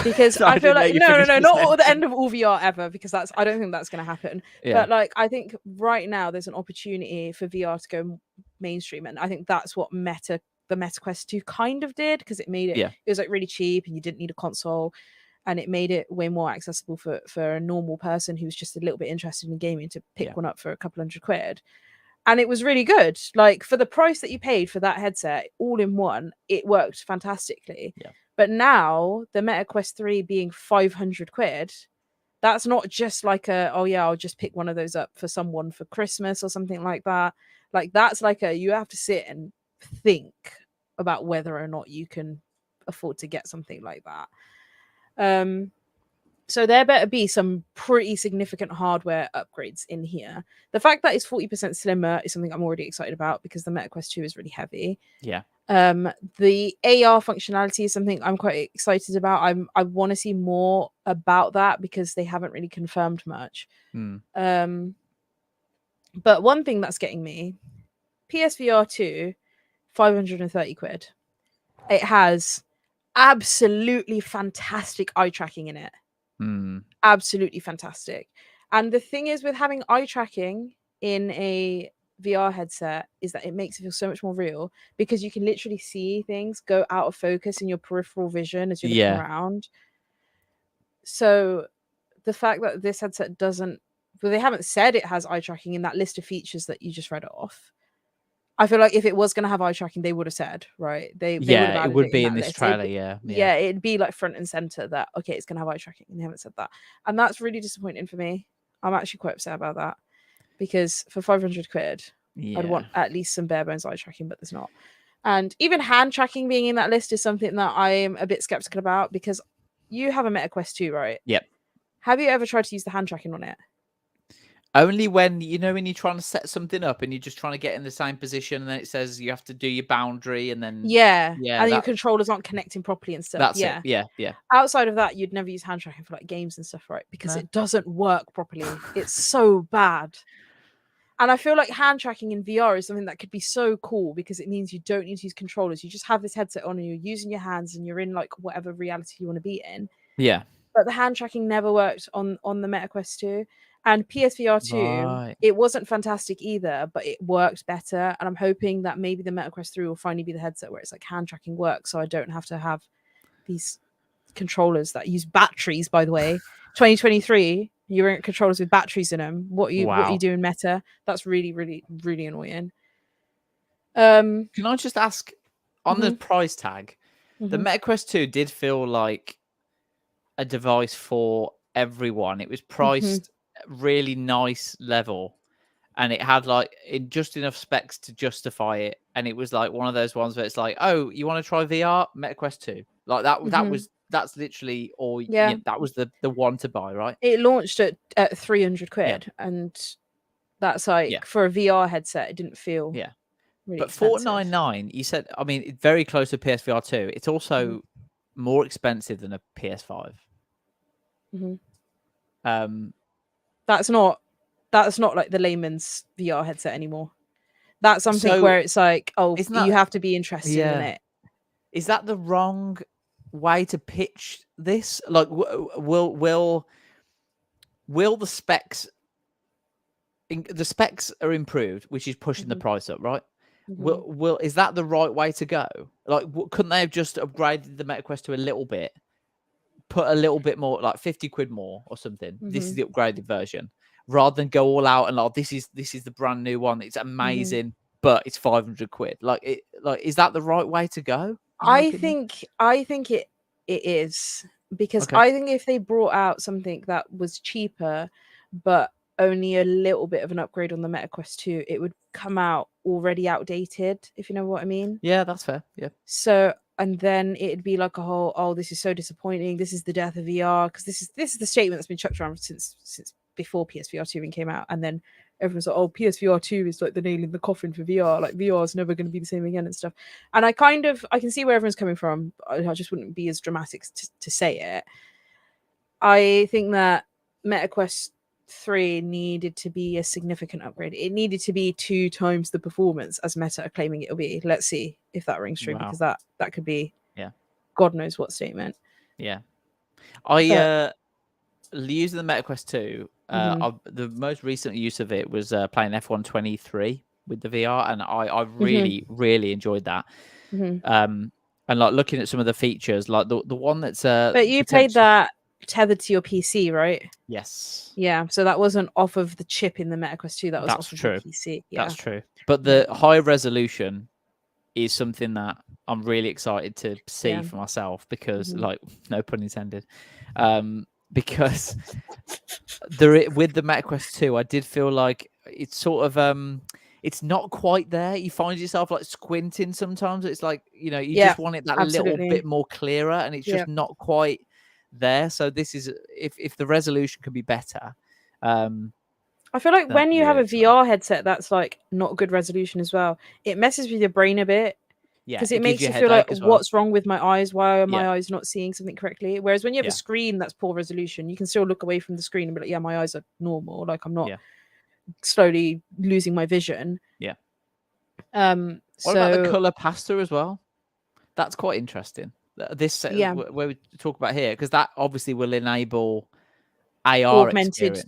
Speaker 7: Because I feel like no, not the end of all VR ever, because I don't think that's going to happen. But like I think right now there's an opportunity for VR to go mainstream, and I think that's what the Meta Quest 2 kind of did, because it made it it was like really cheap and you didn't need a console, and it made it way more accessible for a normal person who's just a little bit interested in gaming to pick one up for a couple £100. And it was really good. Like for the price that you paid for that headset, all in one, it worked fantastically.
Speaker 1: Yeah.
Speaker 7: But now the Meta Quest 3 being £500, That's not just like oh yeah, I'll just pick one of those up for someone for Christmas or something like that. Like that's like you have to sit and think about whether or not you can afford to get something like that. So there better be some pretty significant hardware upgrades in here. The fact that it's 40% slimmer is something I'm already excited about because the MetaQuest 2 is really heavy.
Speaker 1: Yeah.
Speaker 7: The AR functionality is something I'm quite excited about. I want to see more about that because they haven't really confirmed much. But one thing that's getting me, PSVR 2, 530 quid. It has absolutely fantastic eye tracking in it. Absolutely fantastic. And the thing is with having eye tracking in a VR headset is that it makes it feel so much more real because you can literally see things go out of focus in your peripheral vision as you're looking around. So the fact that this headset doesn't, well, they haven't said it has eye tracking in that list of features that you just read off. I feel like if it was going to have eye tracking, they would have said, right? They would have added
Speaker 1: it would be
Speaker 7: in
Speaker 1: in this
Speaker 7: list.
Speaker 1: trailer.
Speaker 7: Yeah, it'd be like front and center that okay, it's going to have eye tracking, and they haven't said that, and that's really disappointing for me. I'm actually quite upset about that because for 500 quid, I'd want at least some bare bones eye tracking, but there's not. And even hand tracking being in that list is something that I'm a bit skeptical about because you have a MetaQuest 2, right?
Speaker 1: Yep.
Speaker 7: Have you ever tried to use the hand tracking on it?
Speaker 1: Only when, when you're trying to set something up and you're just trying to get in the same position and then it says you have to do your boundary and then...
Speaker 7: Yeah. And your controllers aren't connecting properly and stuff.
Speaker 1: That's it. Yeah.
Speaker 7: Outside of that, you'd never use hand tracking for like games and stuff, right? Because it doesn't work properly. It's so bad. And I feel like hand tracking in VR is something that could be so cool because it means you don't need to use controllers. You just have this headset on and you're using your hands and you're in like whatever reality you want to be in.
Speaker 1: Yeah.
Speaker 7: But the hand tracking never worked on the MetaQuest 2. And PSVR 2, it wasn't fantastic either, but it worked better. And I'm hoping that maybe the MetaQuest 3 will finally be the headset where it's like hand tracking works, so I don't have to have these controllers that use batteries, by the way. 2023, you're in controllers with batteries in them. What are you doing, Meta? That's really, really, really annoying.
Speaker 1: Can I just ask, on the price tag, the MetaQuest 2 did feel like a device for everyone. It was priced really nice level and it had like just enough specs to justify it, and it was like one of those ones where it's like, oh, you want to try VR? MetaQuest 2, like that's literally all. That was the one to buy, right?
Speaker 7: It launched at 300 quid and that's like for a VR headset it didn't feel really
Speaker 1: but
Speaker 7: expensive.
Speaker 1: 499, you said, I mean, it's very close to PSVR 2. It's also more expensive than a PS5.
Speaker 7: That's not like the layman's VR headset anymore. That's something where it's like, oh, you have to be interested in it.
Speaker 1: Is that the wrong way to pitch this? Like, will the specs? The specs are improved, which is pushing the price up, right? Will is that the right way to go? Like, couldn't they have just upgraded the MetaQuest to a little bit? Put a little bit more, like 50 quid more or something. This is the upgraded version, rather than go all out and like this is the brand new one. It's amazing, but it's 500 quid. Like, is that the right way to go?
Speaker 7: I think it is, because I think if they brought out something that was cheaper, but only a little bit of an upgrade on the MetaQuest 2, it would come out already outdated, if you know what I mean.
Speaker 1: Yeah, that's fair. Yeah.
Speaker 7: So, and then it'd be like a whole, oh, this is so disappointing. This is the death of VR, because this is the statement that's been chucked around since before PSVR 2 even came out, and then everyone's like, oh, PSVR 2 is like the nail in the coffin for VR. Like, VR is never going to be the same again and stuff. And I can see where everyone's coming from. I just wouldn't be as dramatic to say it. I think that MetaQuest 3 needed to be a significant upgrade. It needed to be 2 times the performance as Meta are claiming it'll be. Let's see if that rings true, because that could be God knows what statement.
Speaker 1: Yeah. I using the MetaQuest 2, the most recent use of it was playing F1 23 with the VR, and I really really enjoyed that. And like looking at some of the features, like the one that's
Speaker 7: but you played that tethered to your PC, right?
Speaker 1: Yes.
Speaker 7: Yeah, so that wasn't off of the chip in the MetaQuest 2, that was off of the PC. Yeah.
Speaker 1: That's true. But the high resolution is something that I'm really excited to see for myself, because like, no pun intended, because with the MetaQuest 2, I did feel like it's sort of it's not quite there. You find yourself like squinting sometimes. It's like, you just want it that little bit more clearer, and it's just not quite there. So this is if the resolution can be better.
Speaker 7: I feel like when you have a VR headset that's like not good resolution as well, it messes with your brain a bit.
Speaker 1: Yeah,
Speaker 7: because it makes you feel like, what's wrong with my eyes? Why are my eyes not seeing something correctly? Whereas when you have a screen that's poor resolution, you can still look away from the screen and be like, yeah, my eyes are normal. Like I'm not slowly losing my vision.
Speaker 1: Yeah.
Speaker 7: What
Speaker 1: about the color pasta as well? That's quite interesting. This where we talk about here, because that obviously will enable AR experiences.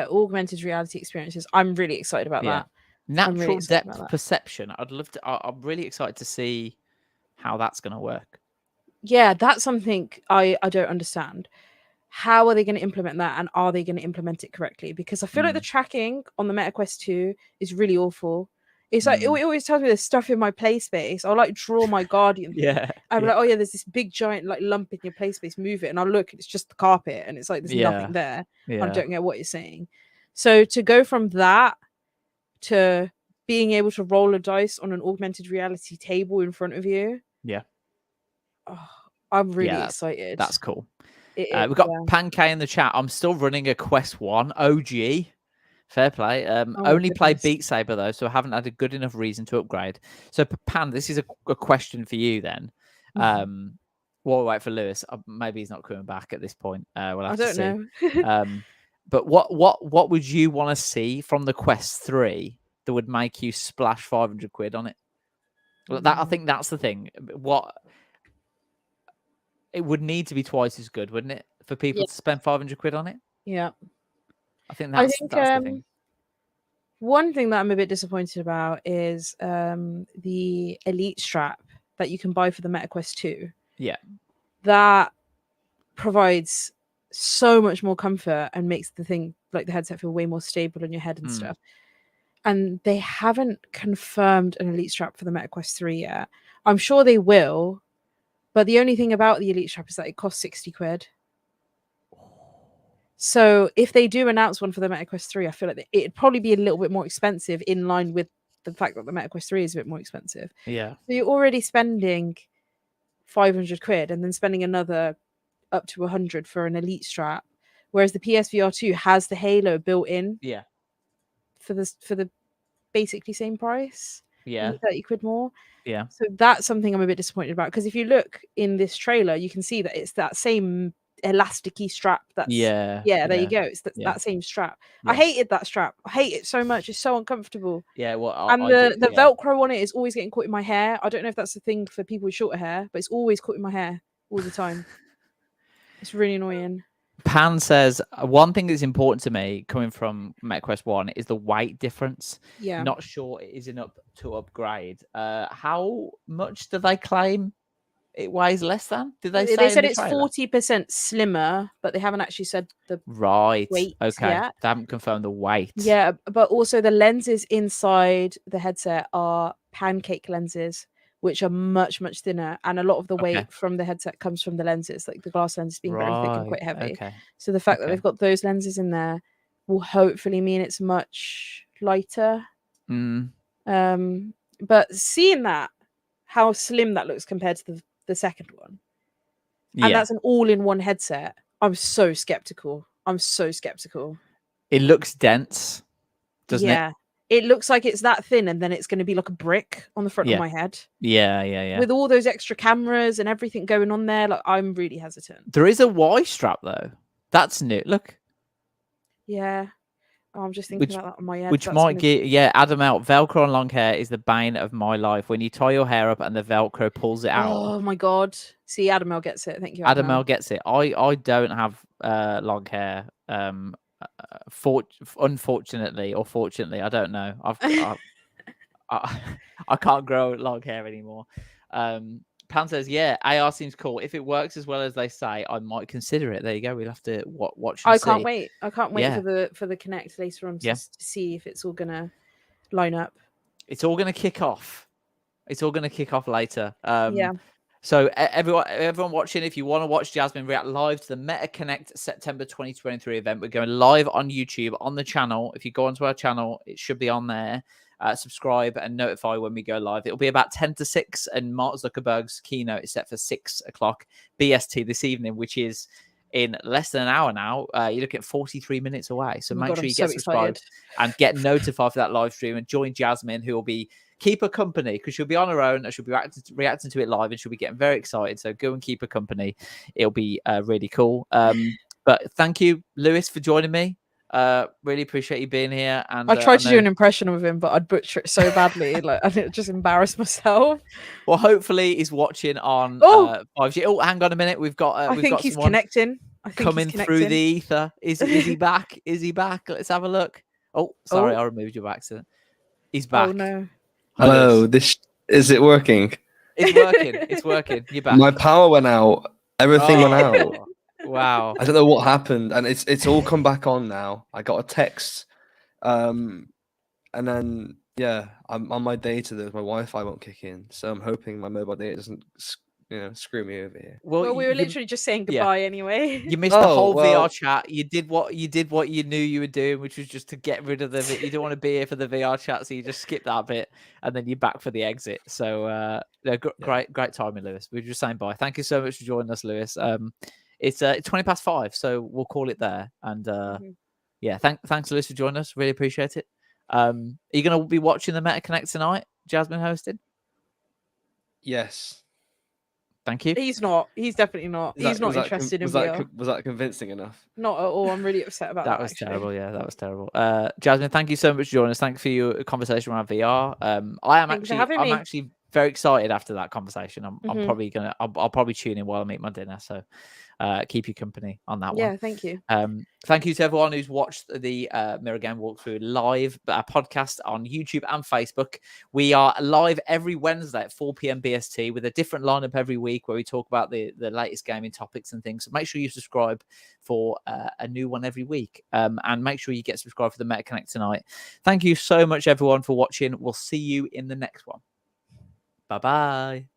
Speaker 7: Augmented reality experiences. I'm really excited about that.
Speaker 1: Natural depth perception. I'd love to. I'm really excited to see how that's going to work.
Speaker 7: Yeah, that's something I don't understand. How are they going to implement that, and are they going to implement it correctly? Because I feel like the tracking on the MetaQuest 2 is really awful. It's like it always tells me there's stuff in my play space. I'll like draw my Guardian thing. I'm like, oh yeah, there's this big giant like lump in your play space. Move it, and I'll look. It's just the carpet, and it's like there's nothing there. I don't get what you're saying. So to go from that to being able to roll a dice on an augmented reality table in front of you, I'm really excited.
Speaker 1: That's cool. We've got Pancake in the chat. I'm still running a Quest 1 OG. Fair play. Only play Beat Saber though, so I haven't had a good enough reason to upgrade. So Pan, this is a question for you then. While we wait for Lewis, maybe he's not coming back at this point. We'll have to see. I don't know. But what would you want to see from the Quest 3 that would make you splash 500 quid on it? Well, I think that's the thing. It would need to be twice as good, wouldn't it, for people to spend 500 quid on it?
Speaker 7: Yeah.
Speaker 1: I think that's the thing.
Speaker 7: One thing that I'm a bit disappointed about is the Elite strap that you can buy for the MetaQuest 2.
Speaker 1: Yeah.
Speaker 7: That provides so much more comfort and makes the thing, like the headset, feel way more stable on your head and stuff. And they haven't confirmed an Elite strap for the MetaQuest 3 yet. I'm sure they will, but the only thing about the Elite strap is that it costs 60 quid. So if they do announce one for the MetaQuest 3, I feel like it'd probably be a little bit more expensive, in line with the fact that the MetaQuest 3 is a bit more expensive.
Speaker 1: Yeah.
Speaker 7: So you're already spending 500 quid and then spending another up to 100 for an Elite strap, whereas the PSVR 2 has the Halo built in.
Speaker 1: Yeah.
Speaker 7: For the basically same price.
Speaker 1: Yeah.
Speaker 7: 30 quid more.
Speaker 1: Yeah.
Speaker 7: So that's something I'm a bit disappointed about, because if you look in this trailer, you can see that it's that same elasticy strap. That's there you go. It's that same strap. I hated that strap. I hate it so much. It's so uncomfortable.
Speaker 1: Yeah, well,
Speaker 7: the Velcro on it is always getting caught in my hair. I don't know if that's the thing for people with shorter hair, but it's always caught in my hair all the time. It's really annoying.
Speaker 1: Pan says one thing that's important to me coming from MetaQuest 1 is the weight difference.
Speaker 7: Yeah.
Speaker 1: Not sure it is enough to upgrade. How much do they claim it weighs less than? Did they say?
Speaker 7: They said it's 40% slimmer, but they haven't actually said the weight yet.
Speaker 1: They haven't confirmed the weight.
Speaker 7: Yeah, but also the lenses inside the headset are pancake lenses, which are much, much thinner. And a lot of the weight from the headset comes from the lenses, like the glass lenses being very thick and quite heavy. So the fact that they've got those lenses in there will hopefully mean it's much lighter. But seeing that, how slim that looks compared to the second one, and that's an all-in-one headset, I'm so skeptical. It
Speaker 1: looks dense, doesn't it?
Speaker 7: It looks like it's that thin, and then it's going to be like a brick on the front of my head.
Speaker 1: Yeah.
Speaker 7: With all those extra cameras and everything going on there, like I'm really hesitant.
Speaker 1: There is a Y strap though. That's new. Look.
Speaker 7: Yeah. Oh, I'm just thinking about that on my head.
Speaker 1: Which might get Adam out. Velcro on long hair is the bane of my life. When you tie your hair up and the Velcro pulls it out.
Speaker 7: Oh my god. See, Adam gets it. Thank you.
Speaker 1: Adam gets it. I don't have long hair. Unfortunately or fortunately, I don't know. I can't grow long hair anymore. Pan says, AR seems cool. If it works as well as they say, I might consider it. There you go. We'll have to watch.
Speaker 7: I can't wait for the Connect later on to see if it's all gonna line up.
Speaker 1: It's all gonna kick off. It's all gonna kick off later. So everyone watching, if you want to watch Jasmine react live to the Meta Connect September 2023 event, we're going live on YouTube on the channel. If you go onto our channel, it should be on there. Subscribe and notify when we go live. It'll be about 10 to 6, and Mark Zuckerberg's keynote is set for 6 o'clock BST this evening, which is in less than an hour now. You're looking at 43 minutes away. So make sure you get subscribed and get notified for that live stream, and join Jasmine, who will keep her company, because she'll be on her own and she'll be reacting to it live, and she'll be getting very excited. So go and keep her company. It'll be really cool. But thank you, Lewis, for joining me. Really appreciate you being here. And
Speaker 7: I tried to do an impression of him, but I'd butcher it so badly. Like, I just embarrassed myself.
Speaker 1: Well, hopefully he's watching on 5G. Oh, hang on a minute. We've got
Speaker 7: I think he's connecting.
Speaker 1: Coming through the ether. Is he back? Is he back? Let's have a look. Oh, sorry, I removed you by accident. He's back.
Speaker 7: Oh no.
Speaker 8: Hello, is it working?
Speaker 1: It's working. It's working. You're back.
Speaker 8: My power went out. Everything went out.
Speaker 1: Wow.
Speaker 8: I don't know what happened, and it's all come back on now. I got a text, and then I'm on my data. My Wi-Fi won't kick in, so I'm hoping my mobile data doesn't screw me over here.
Speaker 7: Well, we were literally just saying goodbye anyway.
Speaker 1: You missed the whole VR chat. You did what you knew you were doing, which was just to get rid of the. You don't want to be here for the VR chat, so you just skip that bit, and then you're back for the exit. So great timing, Lewis. We were just saying bye. Thank you so much for joining us, Lewis. It's 5:20, so we'll call it there. And thanks, Lewis, for joining us. Really appreciate it. Are you going to be watching the Meta Connect tonight? Jasmine hosting?
Speaker 8: Yes.
Speaker 1: Thank you.
Speaker 7: He's not. He's definitely not. He's not interested in VR.
Speaker 8: Was that convincing enough?
Speaker 7: Not at all. I'm really upset about that.
Speaker 1: That was terrible. Yeah, that was terrible. Jasmine, thank you so much for joining us. Thank you for your conversation around VR. I'm actually very excited after that conversation. I'm probably I'll probably tune in while I make my dinner. So keep you company on that one.
Speaker 7: Yeah, thank you.
Speaker 1: Thank you to everyone who's watched the Mirror Game Walkthrough live podcast on YouTube and Facebook. We are live every Wednesday at 4 p.m. BST with a different lineup every week where we talk about the latest gaming topics and things. So make sure you subscribe for a new one every week. And make sure you get subscribed for the Meta Connect tonight. Thank you so much, everyone, for watching. We'll see you in the next one. Bye-bye.